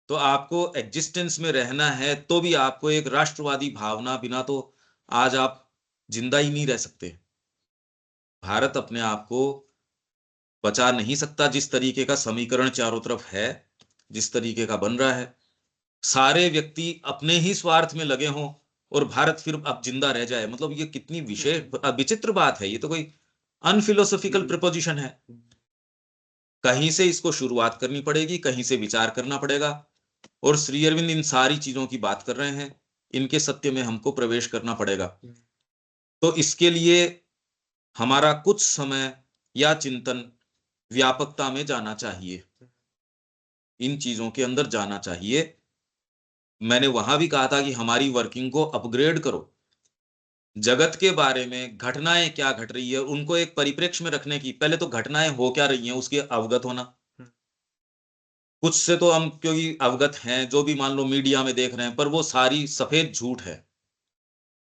तो आपको एग्जिस्टेंस में रहना है तो भी आपको एक राष्ट्रवादी भावना बिना तो आज आप जिंदा ही नहीं रह सकते। भारत अपने आप को बचा नहीं सकता, जिस तरीके का समीकरण चारों तरफ है, जिस तरीके का बन रहा है, सारे व्यक्ति अपने ही स्वार्थ में लगे हों और भारत फिर अब जिंदा रह जाए, मतलब ये कितनी विचित्र बात है। ये तो कोई अनफिलोसॉफिकल प्रिपोजिशन है। कहीं से इसको शुरुआत करनी पड़ेगी, कहीं से विचार करना पड़ेगा, और श्री अरविंद इन सारी चीजों की बात कर रहे हैं, इनके सत्य में हमको प्रवेश करना पड़ेगा। तो इसके लिए हमारा कुछ समय या चिंतन व्यापकता में जाना चाहिए, इन चीजों के अंदर जाना चाहिए। मैंने वहां भी कहा था कि हमारी वर्किंग को अपग्रेड करो, जगत के बारे में घटनाएं क्या घट रही है उनको एक परिप्रेक्ष्य में रखने की, पहले तो घटनाएं हो क्या रही हैं उसकी अवगत होना। कुछ से तो हम क्योंकि अवगत हैं, जो भी मान लो मीडिया में देख रहे हैं, पर वो सारी सफेद झूठ है,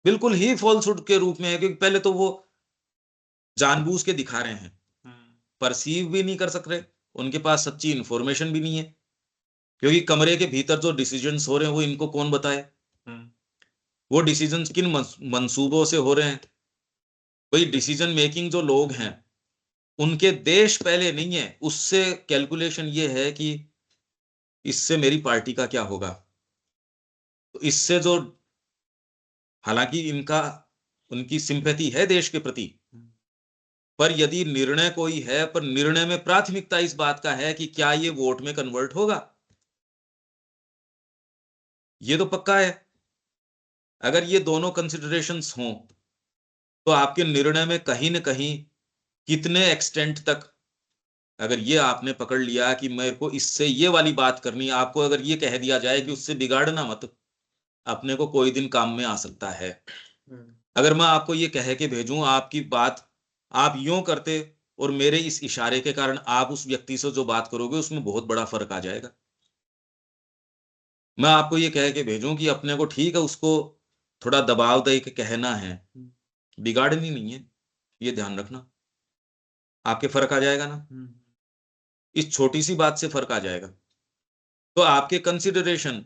बिल्कुल ही फॉल्सहुड के रूप में है, क्योंकि पहले तो वो जानबूझ के दिखा रहे हैं, परसीव भी नहीं कर सक रहे, उनके पास सच्ची इंफॉर्मेशन भी नहीं है, क्योंकि कमरे के भीतर जो डिसीजंस हो रहे हैं वो इनको कौन बताए, वो डिसीजंस किन मंसूबों से हो रहे हैं। वही डिसीजन मेकिंग जो लोग हैं उनके देश पहले नहीं है, उससे कैलकुलेशन ये है कि इससे मेरी पार्टी का क्या होगा। तो इससे जो, हालांकि इनका उनकी सिंपैथी है देश के प्रति, पर यदि निर्णय कोई है, पर निर्णय में प्राथमिकता इस बात का है कि क्या ये वोट में कन्वर्ट होगा, ये तो पक्का है। अगर ये दोनों कंसिडरेशंस हों तो आपके निर्णय में कहीं न कहीं कितने एक्सटेंट तक, अगर ये आपने पकड़ लिया कि मेरे को इससे ये वाली बात करनी है, आपको अगर ये कह दिया जाए कि उससे बिगाड़ना मत, अपने को कोई दिन काम में आ सकता है। अगर मैं आपको ये कह के भेजूं आपकी बात आप यूं करते, और मेरे इस इशारे के कारण आप उस व्यक्ति से जो बात करोगे उसमें बहुत बड़ा फर्क आ जाएगा। मैं आपको ये कह के भेजूं कि अपने को ठीक है उसको थोड़ा दबाव दे के कहना है, बिगाड़नी नहीं है, ये ध्यान रखना, आपके फर्क आ जाएगा ना, इस छोटी सी बात से फर्क आ जाएगा। तो आपके कंसिडरेशन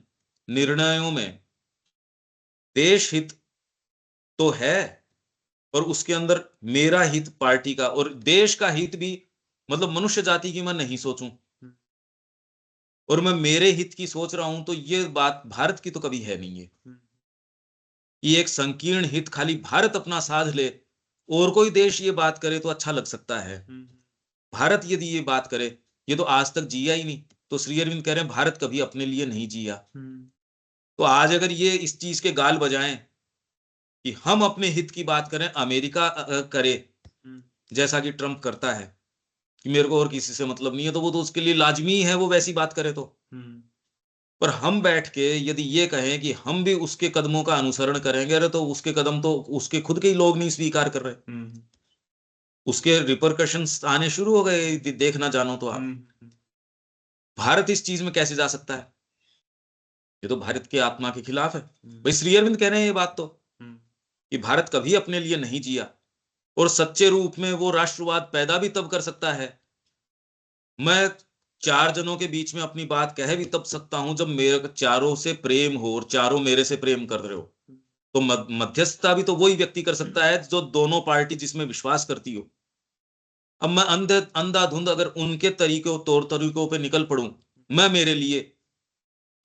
निर्णयों में देश हित तो है, और उसके अंदर मेरा हित पार्टी का और देश का हित भी, मतलब मनुष्य जाति की मैं नहीं सोचूं और मैं मेरे हित की सोच रहा हूं, तो ये बात भारत की तो कभी है नहीं है। ये एक संकीर्ण हित खाली भारत अपना साध ले और कोई देश ये बात करे तो अच्छा लग सकता है, भारत यदि ये बात करे, ये तो आज तक जिया ही नहीं। तो श्री अरविंद कह रहे हैं भारत कभी अपने लिए नहीं जिया। तो आज अगर ये इस चीज के गाल बजाएं कि हम अपने हित की बात करें, अमेरिका करे जैसा कि ट्रंप करता है कि मेरे को और किसी से मतलब नहीं है, तो वो तो उसके लिए लाजमी है वो वैसी बात करे तो। पर हम बैठ के यदि ये कहें कि हम भी उसके कदमों का अनुसरण करेंगे, अरे तो उसके कदम तो उसके खुद के ही लोग नहीं स्वीकार कर रहे, उसके रिपरकशंस आने शुरू हो गए, देखना जानो तो आप। भारत इस चीज में कैसे जा सकता है, ये तो भारत के आत्मा के खिलाफ है। भाई श्री अरविंद कह रहे हैं ये बात तो, कि भारत कभी अपने लिए नहीं जिया, और सच्चे रूप में वो राष्ट्रवाद पैदा भी तब कर सकता है। मैं चार जनों के बीच में अपनी बात कह भी तब सकता हूं जब मेरे चारों से प्रेम हो और चारों मेरे से प्रेम कर रहे हो। तो मध्यस्थता भी तो वही व्यक्ति कर सकता है जो दोनों पार्टी जिसमें विश्वास करती हो। अब मैं अंधाधुंध अगर उनके तरीकों तौर तरीकों पे निकल पड़ूं, मैं मेरे लिए,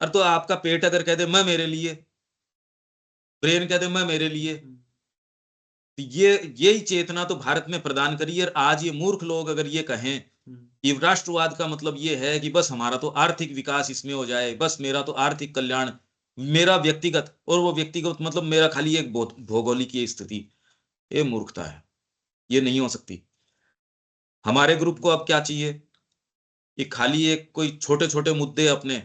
अरे तो आपका पेट अगर कह दे मैं मेरे लिए, ब्रेन कह दे मैं मेरे लिए, तो ये यही चेतना तो भारत ने प्रदान करी है। और आज ये मूर्ख लोग अगर ये कहें कि राष्ट्रवाद का मतलब ये है कि बस हमारा तो आर्थिक विकास इसमें हो जाए, बस मेरा तो आर्थिक कल्याण, मेरा व्यक्तिगत, और वो व्यक्तिगत मतलब मेरा खाली एक भौगोलिक स्थिति, ये मूर्खता है, ये नहीं हो सकती। हमारे ग्रुप को अब क्या चाहिए कि खाली एक कोई छोटे छोटे मुद्दे अपने,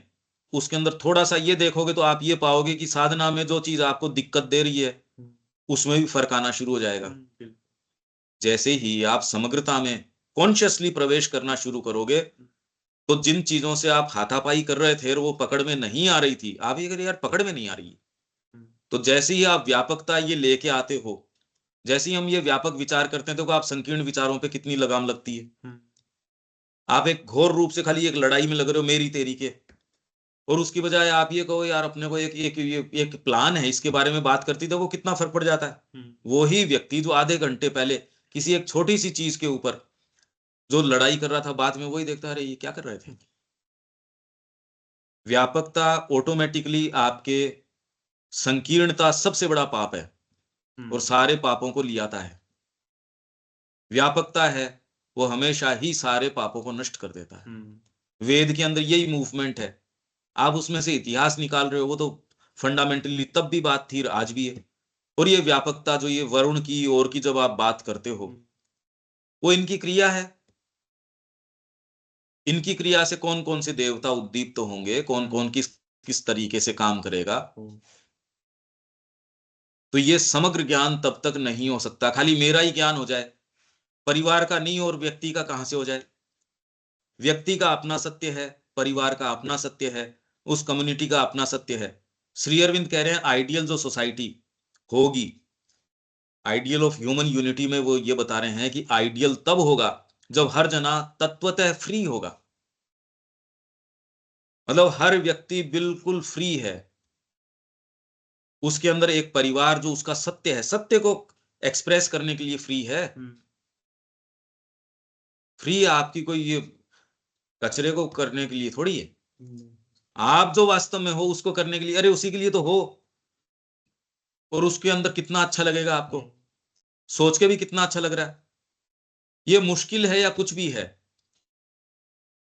उसके अंदर थोड़ा सा ये देखोगे तो आप ये पाओगे कि साधना में जो चीज आपको दिक्कत दे रही है उसमें भी फर्क आना शुरू हो जाएगा। जैसे ही आप समग्रता में कॉन्शियसली प्रवेश करना शुरू करोगे, तो जिन चीजों से आप हाथापाई कर रहे थे और वो पकड़ में नहीं आ रही थी, आप ये करिए यार पकड़ में नहीं आ रही, तो जैसे ही आप व्यापकता ये लेके आते हो, जैसे ही हम ये व्यापक विचार करते हैं, तो आप संकीर्ण विचारों पे कितनी लगाम लगती है। आप एक घोर रूप से खाली एक लड़ाई में लग रहे हो मेरी तेरी के, और उसकी बजाय आप ये कहो यार अपने को एक प्लान है इसके बारे में बात करती, तो वो कितना फर्क पड़ जाता है। वो ही व्यक्ति जो आधे घंटे पहले किसी एक छोटी सी चीज के ऊपर जो लड़ाई कर रहा था, बाद में वही देखता है अरे ये क्या कर रहे थे। व्यापकता ऑटोमेटिकली आपके, संकीर्णता सबसे बड़ा पाप है और सारे पापों को लियाता है। व्यापकता है वो हमेशा ही सारे पापों को नष्ट कर देता है। वेद के अंदर यही मूवमेंट है, आप उसमें से इतिहास निकाल रहे हो, वो तो फंडामेंटली तब भी बात थी आज भी है। और ये व्यापकता जो ये वरुण की और की जब आप बात करते हो, वो इनकी क्रिया है। इनकी क्रिया से कौन कौन से देवता उद्दीप्त तो होंगे, कौन कौन किस किस तरीके से काम करेगा, तो ये समग्र ज्ञान तब तक नहीं हो सकता। खाली मेरा ही ज्ञान हो जाए, परिवार का नहीं, और व्यक्ति का कहां से हो जाए? व्यक्ति का अपना सत्य है, परिवार का अपना सत्य है, उस कम्युनिटी का अपना सत्य है। श्री अरविंद कह रहे हैं आइडियल जो सोसाइटी होगी, आइडियल ऑफ ह्यूमन यूनिटी में वो ये बता रहे हैं कि आइडियल तब होगा जब हर जना तत्वतः फ्री होगा। मतलब हर व्यक्ति बिल्कुल फ्री है, उसके अंदर एक परिवार जो उसका सत्य है, सत्य को एक्सप्रेस करने के लिए फ्री है। फ्री आपकी कोई ये कचरे को करने के लिए थोड़ी है। आप जो वास्तव में हो उसको करने के लिए, अरे उसी के लिए तो हो। और उसके अंदर कितना अच्छा लगेगा आपको, सोच के भी कितना अच्छा लग रहा है। ये मुश्किल है या कुछ भी है,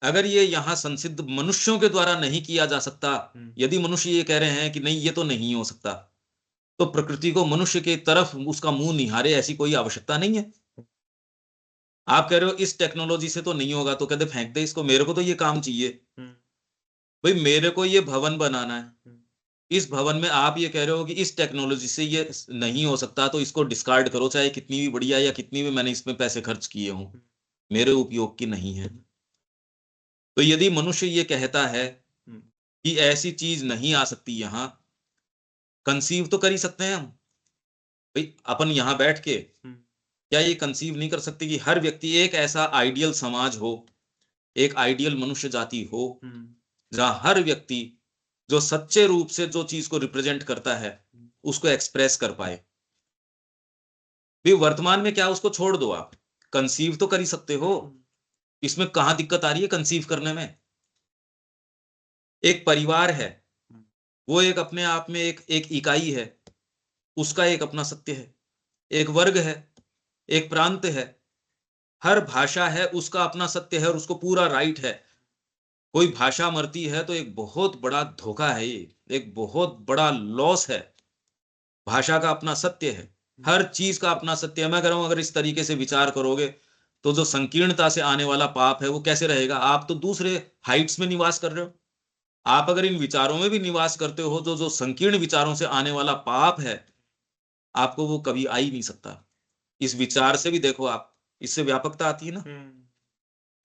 अगर ये यहां संसिद्ध मनुष्यों के द्वारा नहीं किया जा सकता, यदि मनुष्य ये कह रहे हैं कि नहीं ये तो नहीं हो सकता, तो प्रकृति को मनुष्य के तरफ उसका मुंह निहारे ऐसी कोई आवश्यकता नहीं है। आप कह रहे हो इस टेक्नोलॉजी से तो नहीं होगा, तो कहते फेंक दे इसको, मेरे को तो ये काम चाहिए। भाई मेरे को ये भवन बनाना है, इस भवन में आप ये कह रहे हो कि इस टेक्नोलॉजी से ये नहीं हो सकता, तो इसको डिस्कार्ड करो, चाहे कितनी भी बढ़िया या कितनी भी मैंने इसमें पैसे खर्च किए हों, मेरे उपयोग की नहीं है। तो यदि मनुष्य ये कहता है कि ऐसी चीज नहीं आ सकती, यहां कंसीव तो कर ही सकते हैं हम। भाई अपन यहां बैठ के क्या ये कंसीव नहीं कर सकते कि हर व्यक्ति एक ऐसा आइडियल समाज हो, एक आइडियल मनुष्य जाति हो, जहां हर व्यक्ति जो सच्चे रूप से जो चीज को रिप्रेजेंट करता है उसको एक्सप्रेस कर पाए। भी वर्तमान में क्या उसको छोड़ दो, आप कंसीव तो कर ही सकते हो, इसमें कहां दिक्कत आ रही है कंसीव करने में? एक परिवार है, वो एक अपने आप में एक इकाई है, उसका एक अपना सत्य है। एक वर्ग है, एक प्रांत है, हर भाषा है, उसका अपना सत्य है और उसको पूरा राइट है। कोई भाषा मरती है तो एक बहुत बड़ा धोखा है, ये एक बहुत बड़ा लॉस है। भाषा का अपना सत्य है, हर चीज का अपना सत्य है। मैं कह रहा हूं अगर इस तरीके से विचार करोगे तो जो संकीर्णता से आने वाला पाप है वो कैसे रहेगा? आप तो दूसरे हाइट्स में निवास कर रहे हो। आप अगर इन विचारों में भी निवास करते हो तो जो संकीर्ण विचारों से आने वाला पाप है, आपको वो कभी आ ही नहीं सकता। इस विचार से भी देखो आप, इससे व्यापकता आती है ना।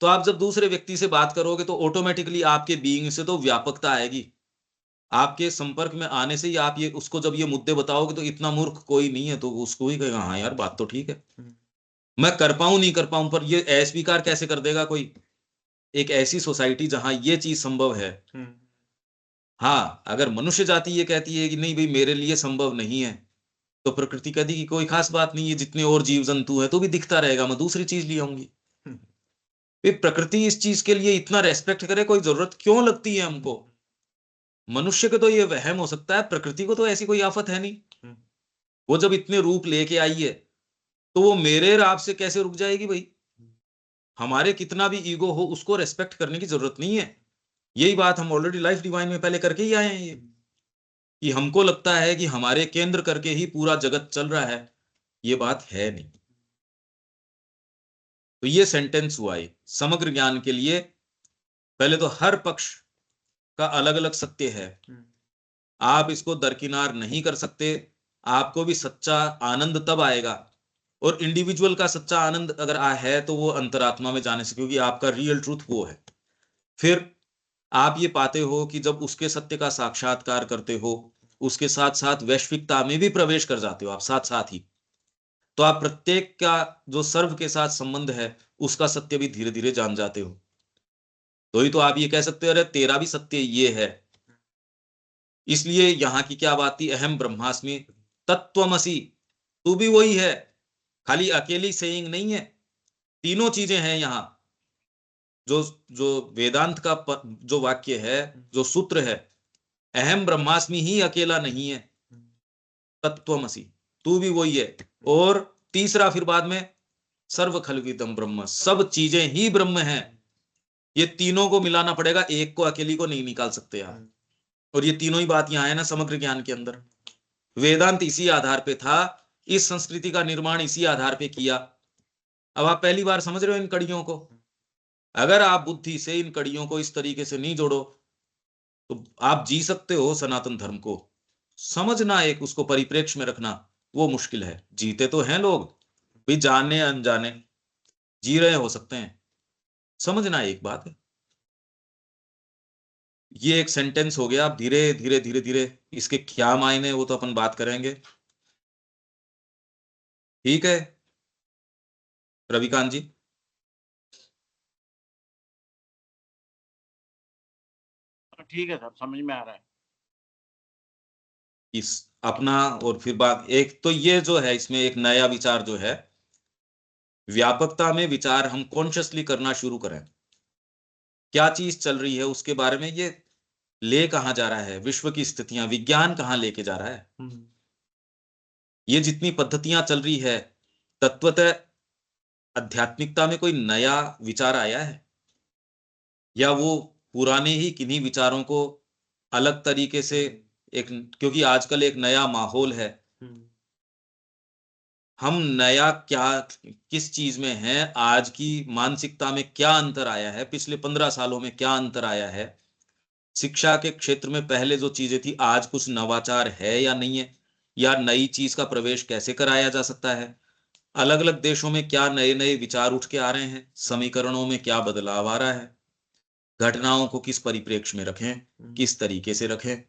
तो आप जब दूसरे व्यक्ति से बात करोगे तो ऑटोमेटिकली आपके बीइंग से तो व्यापकता आएगी। आपके संपर्क में आने से ही आप ये उसको जब ये मुद्दे बताओगे तो इतना मूर्ख कोई नहीं है, तो उसको ही कहेगा हाँ यार बात तो ठीक है। मैं कर पाऊं नहीं कर पाऊं, पर ये अस्वीकार कैसे कर देगा कोई? एक ऐसी सोसाइटी जहां ये चीज संभव है। हाँ, अगर मनुष्य जाति ये कहती है कि नहीं भाई मेरे लिए संभव नहीं है, तो प्रकृति कहती कि कोई खास बात नहीं है, जितने और जीव जंतु है तो भी दिखता रहेगा, मैं दूसरी चीज ले आऊंगी। प्रकृति इस चीज के लिए इतना रेस्पेक्ट करे, कोई जरूरत क्यों लगती है हमको? मनुष्य को तो ये वहम हो सकता है, प्रकृति को तो ऐसी कोई आफत है नहीं। वो जब इतने रूप लेके आई है तो वो मेरे राब से कैसे रुक जाएगी भाई? हमारे कितना भी ईगो हो उसको रेस्पेक्ट करने की जरूरत नहीं है। यही बात हम ऑलरेडी लाइफ डिवाइन में पहले करके ही आए हैं, ये कि हमको लगता है कि हमारे केंद्र करके ही पूरा जगत चल रहा है, ये बात है नहीं। तो ये सेंटेंस हुआ है समग्र ज्ञान के लिए। पहले तो हर पक्ष का अलग अलग सत्य है, आप इसको दरकिनार नहीं कर सकते। आपको भी सच्चा आनंद तब आएगा, और इंडिविजुअल का सच्चा आनंद अगर है तो वो अंतरात्मा में जाने से, क्योंकि आपका रियल ट्रूथ वो है। फिर आप ये पाते हो कि जब उसके सत्य का साक्षात्कार करते हो, उसके साथ साथ वैश्विकता में भी प्रवेश कर जाते हो आप साथ साथ ही, तो आप प्रत्येक का जो सर्व के साथ संबंध है उसका सत्य भी धीरे धीरे जान जाते हो। तो ही तो आप ये कह सकते हो अरे तेरा भी सत्य ये है। इसलिए यहां की क्या बात थी, अहम ब्रह्मास्मि तत्वमसि, तू भी वही है। खाली अकेली सेइंग नहीं है, तीनों चीजें हैं यहां। जो जो वेदांत का जो वाक्य है, जो सूत्र है, अहम ब्रह्मास्मि ही अकेला नहीं है, तत्वमसि तू भी वही है। और तीसरा फिर बाद में सर्व खलविदम ब्रह्म, सब चीजें ही ब्रह्म है। ये तीनों को मिलाना पड़ेगा, एक को अकेली को नहीं निकाल सकते आप। और ये तीनों ही बात यहां है ना समग्र ज्ञान के अंदर। वेदांत इसी आधार पे था, इस संस्कृति का निर्माण इसी आधार पे किया। अब आप पहली बार समझ रहे हो इन कड़ियों को। अगर आप बुद्धि से इन कड़ियों को इस तरीके से नहीं जोड़ो तो आप जी सकते हो सनातन धर्म को समझना, एक उसको परिप्रेक्ष्य में रखना वो मुश्किल है। जीते तो हैं लोग भी, जाने अनजाने जी रहे हो सकते हैं। समझना एक बात है, ये एक सेंटेंस हो गया। अब धीरे धीरे धीरे धीरे इसके क्या मायने वो तो अपन बात करेंगे। ठीक है रविकांत जी। ठीक है सर, समझ में आ रहा है। इस अपना और फिर बात एक तो ये जो है, इसमें एक नया विचार जो है, व्यापकता में विचार हम कॉन्शियसली करना शुरू करें। क्या चीज चल रही है उसके बारे में, ये ले कहां जा रहा है, विश्व की स्थितियां, विज्ञान कहां लेके जा रहा है, ये जितनी पद्धतियां चल रही है, तत्वतः आध्यात्मिकता में कोई नया विचार आया है, या वो पुराने ही किन्हीं विचारों को अलग तरीके से एक, क्योंकि आजकल एक नया माहौल है, हम नया क्या किस चीज में है, आज की मानसिकता में क्या अंतर आया है, पिछले 15 सालों में क्या अंतर आया है, शिक्षा के क्षेत्र में पहले जो चीजें थी आज कुछ नवाचार है या नहीं है, या नई चीज का प्रवेश कैसे कराया जा सकता है, अलग अलग देशों में क्या नए नए विचार उठ के आ रहे हैं, समीकरणों में क्या बदलाव आ रहा है, घटनाओं को किस परिप्रेक्ष्य में रखें, किस तरीके से रखें।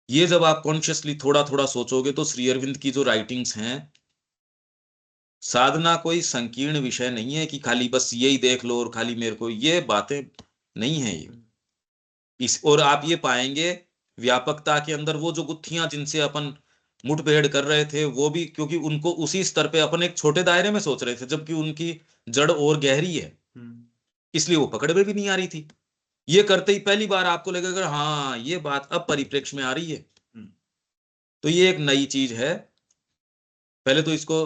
ये जब आप कॉन्शियसली थोड़ा थोड़ा सोचोगे तो श्री अरविंद की जो राइटिंग्स हैं, साधना कोई संकीर्ण विषय नहीं है कि खाली बस यही देख लो और खाली मेरे को, ये बातें नहीं है ये। और आप ये पाएंगे व्यापकता के अंदर वो जो गुत्थियां जिनसे अपन मुठभेड़ कर रहे थे, वो भी क्योंकि उनको उसी स्तर पे अपन एक छोटे दायरे में सोच रहे थे, जबकि उनकी जड़ और गहरी है, इसलिए वो पकड़ में भी नहीं आ रही थी। ये करते ही पहली बार आपको लगेगा हाँ ये बात अब परिप्रेक्ष्य में आ रही है। तो ये एक नई चीज है, पहले तो इसको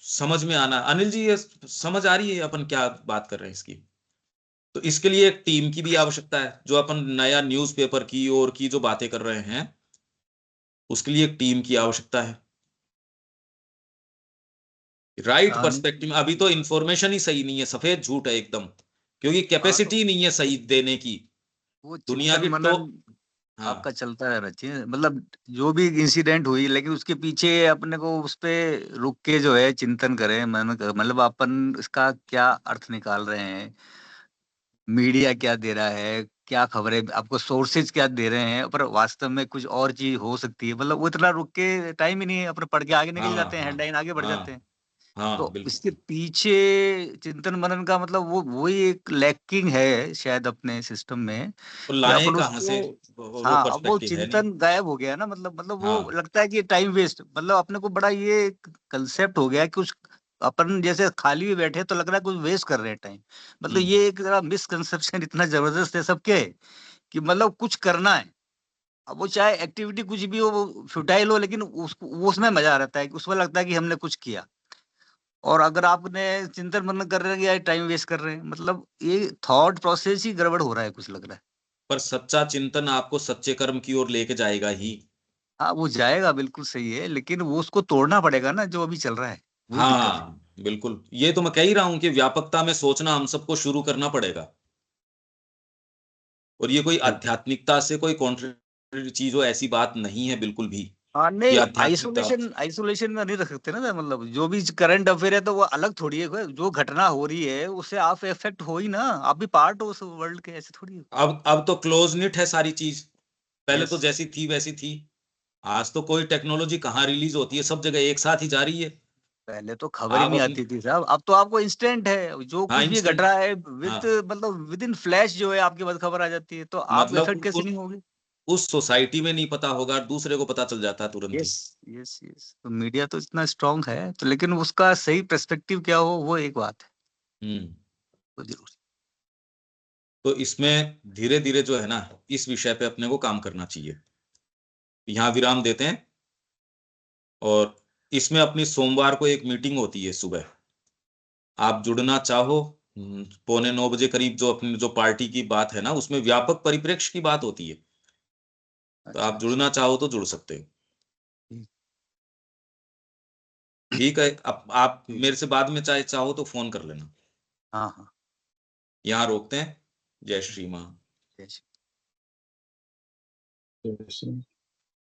समझ में आना। अनिल जी ये समझ आ रही है अपन क्या बात कर रहे हैं इसकी? तो इसके लिए एक टीम की भी आवश्यकता है, जो अपन नया न्यूज़पेपर की और की जो बातें कर रहे हैं, उसके लिए एक टीम की आवश्यकता है। राइट पर्सपेक्टिव में अभी तो इंफॉर्मेशन ही सही नहीं है, सफेद झूठ है एकदम, क्योंकि कैपेसिटी नहीं है सही देने की। वो दुनिया चिंतन की तो मनन हाँ आपका चलता रहना चाहिए, मतलब जो भी इंसिडेंट हुई, लेकिन उसके पीछे अपने को उस पे रुक के जो है चिंतन करें, मतलब अपन इसका क्या अर्थ निकाल रहे हैं, मीडिया क्या दे रहा है, क्या खबरें आपको, सोर्सेज क्या दे रहे हैं, पर वास्तव में कुछ और चीज हो सकती है, मतलब वो इतना रुक के टाइम ही नहीं है, अपने पढ़ के आगे निकल हाँ जाते हैं, हाँ हेडलाइन आगे बढ़ जाते हैं। हाँ हाँ तो बिल्कुल। इसके पीछे चिंतन मनन का मतलब वो वही एक लैकिंग है शायद अपने सिस्टम में, तो कि लाए अपन कहाँ से, उसको, वो हाँ अब वो पर्सपेक्टिव है नहीं। चिंतन गायब हो गया ना, मतलब वो हाँ लगता है कि टाइम वेस्ट, मतलब अपने को बड़ा ये कंसेप्ट हो गया है कि उस अपन जैसे खाली भी बैठे तो लग रहा है कुछ वेस्ट कर रहे हैं टाइम, मतलब ये एक जरा मिसकंसेप्शन इतना जबरदस्त है सबके, कि मतलब कुछ करना है, अब वो चाहे एक्टिविटी कुछ भी हो, वो फ्यूटाइल हो, लेकिन वो उसमें मजा रहता है, कि उसमें लगता है कि हमने कुछ किया। और अगर आपने चिंतन मनन कर रहे हैं या टाइम वेस्ट कर रहे हैं, मतलब ये थॉट प्रोसेस ही गड़बड़ हो रहा है, कुछ लग रहा है। पर सच्चा चिंतन आपको सच्चे कर्म की ओर लेके जाएगा ही। हाँ वो जाएगा, बिल्कुल सही है, लेकिन वो उसको तोड़ना पड़ेगा ना, जो अभी चल रहा है, वही दिक्कत है। हाँ बिल्कुल, ये तो मैं कह ही रहा हूं कि व्यापकता में सोचना हम सबको शुरू करना पड़ेगा। और ये कोई बिल्कुल। आध्यात्मिकता से कोई कॉन्ट्रेरी चीज हो ऐसी बात नहीं है बिल्कुल भी, हाँ कि नहीं, आध्यात्मिकता। आइसोलेशन में नहीं रख सकते ना, मतलब जो भी करंट अफेयर है तो वो अलग थोड़ी है, जो घटना हो रही है उससे आप इफेक्ट हो ही ना, आप भी पार्ट हो उस वर्ल्ड के, ऐसे थोड़ी है। अब तो क्लोज निट है सारी चीज, पहले यस, तो जैसी थी वैसी थी। आज तो कोई टेक्नोलॉजी कहाँ रिलीज होती है, सब जगह एक साथ ही जा रही है। पहले तो खबर ही आप नहीं अपनी आती थी साहब, अब तो आपको इंस्टेंट है, जो हाँ कुछ भी घट इंस्टेंट। रहा है हाँ विद मतलब विद इन फ्लैश जो है आपके पास खबर आ जाती है, तो आप मतलब इफेक्ट कैसे नहीं होगे। उस सोसाइटी में नहीं पता होगा, दूसरे को पता चल जाता है तुरंत यस, ही। यस, यस, तो मीडिया तो इतना स्ट्रांग है, तो लेकिन उसका सही पर्सपेक्टिव क्या हो, वो एक बात है, हम्म। तो जरूर। तो इसमें धीरे धीरे जो है ना, इस विषय पे अपने को काम करना चाहिए। यहाँ विराम देते हैं, और इसमें अपनी सोमवार को एक मीटिंग होती है सुबह, आप जुड़ना चाहो 8:45 करीब, जो अपनी जो पार्टी की बात है ना, उसमें व्यापक परिप्रेक्ष्य की बात होती है, तो अच्छा, आप अच्छा। जुड़ना चाहो तो जुड़ सकते हो। ठीक, ठीक है, अब आप ठीक। मेरे से बाद में चाहे चाहो तो फोन कर लेना। हाँ, हाँ। यहाँ रोकते हैं। जय श्री मां। जय श्री। जैसे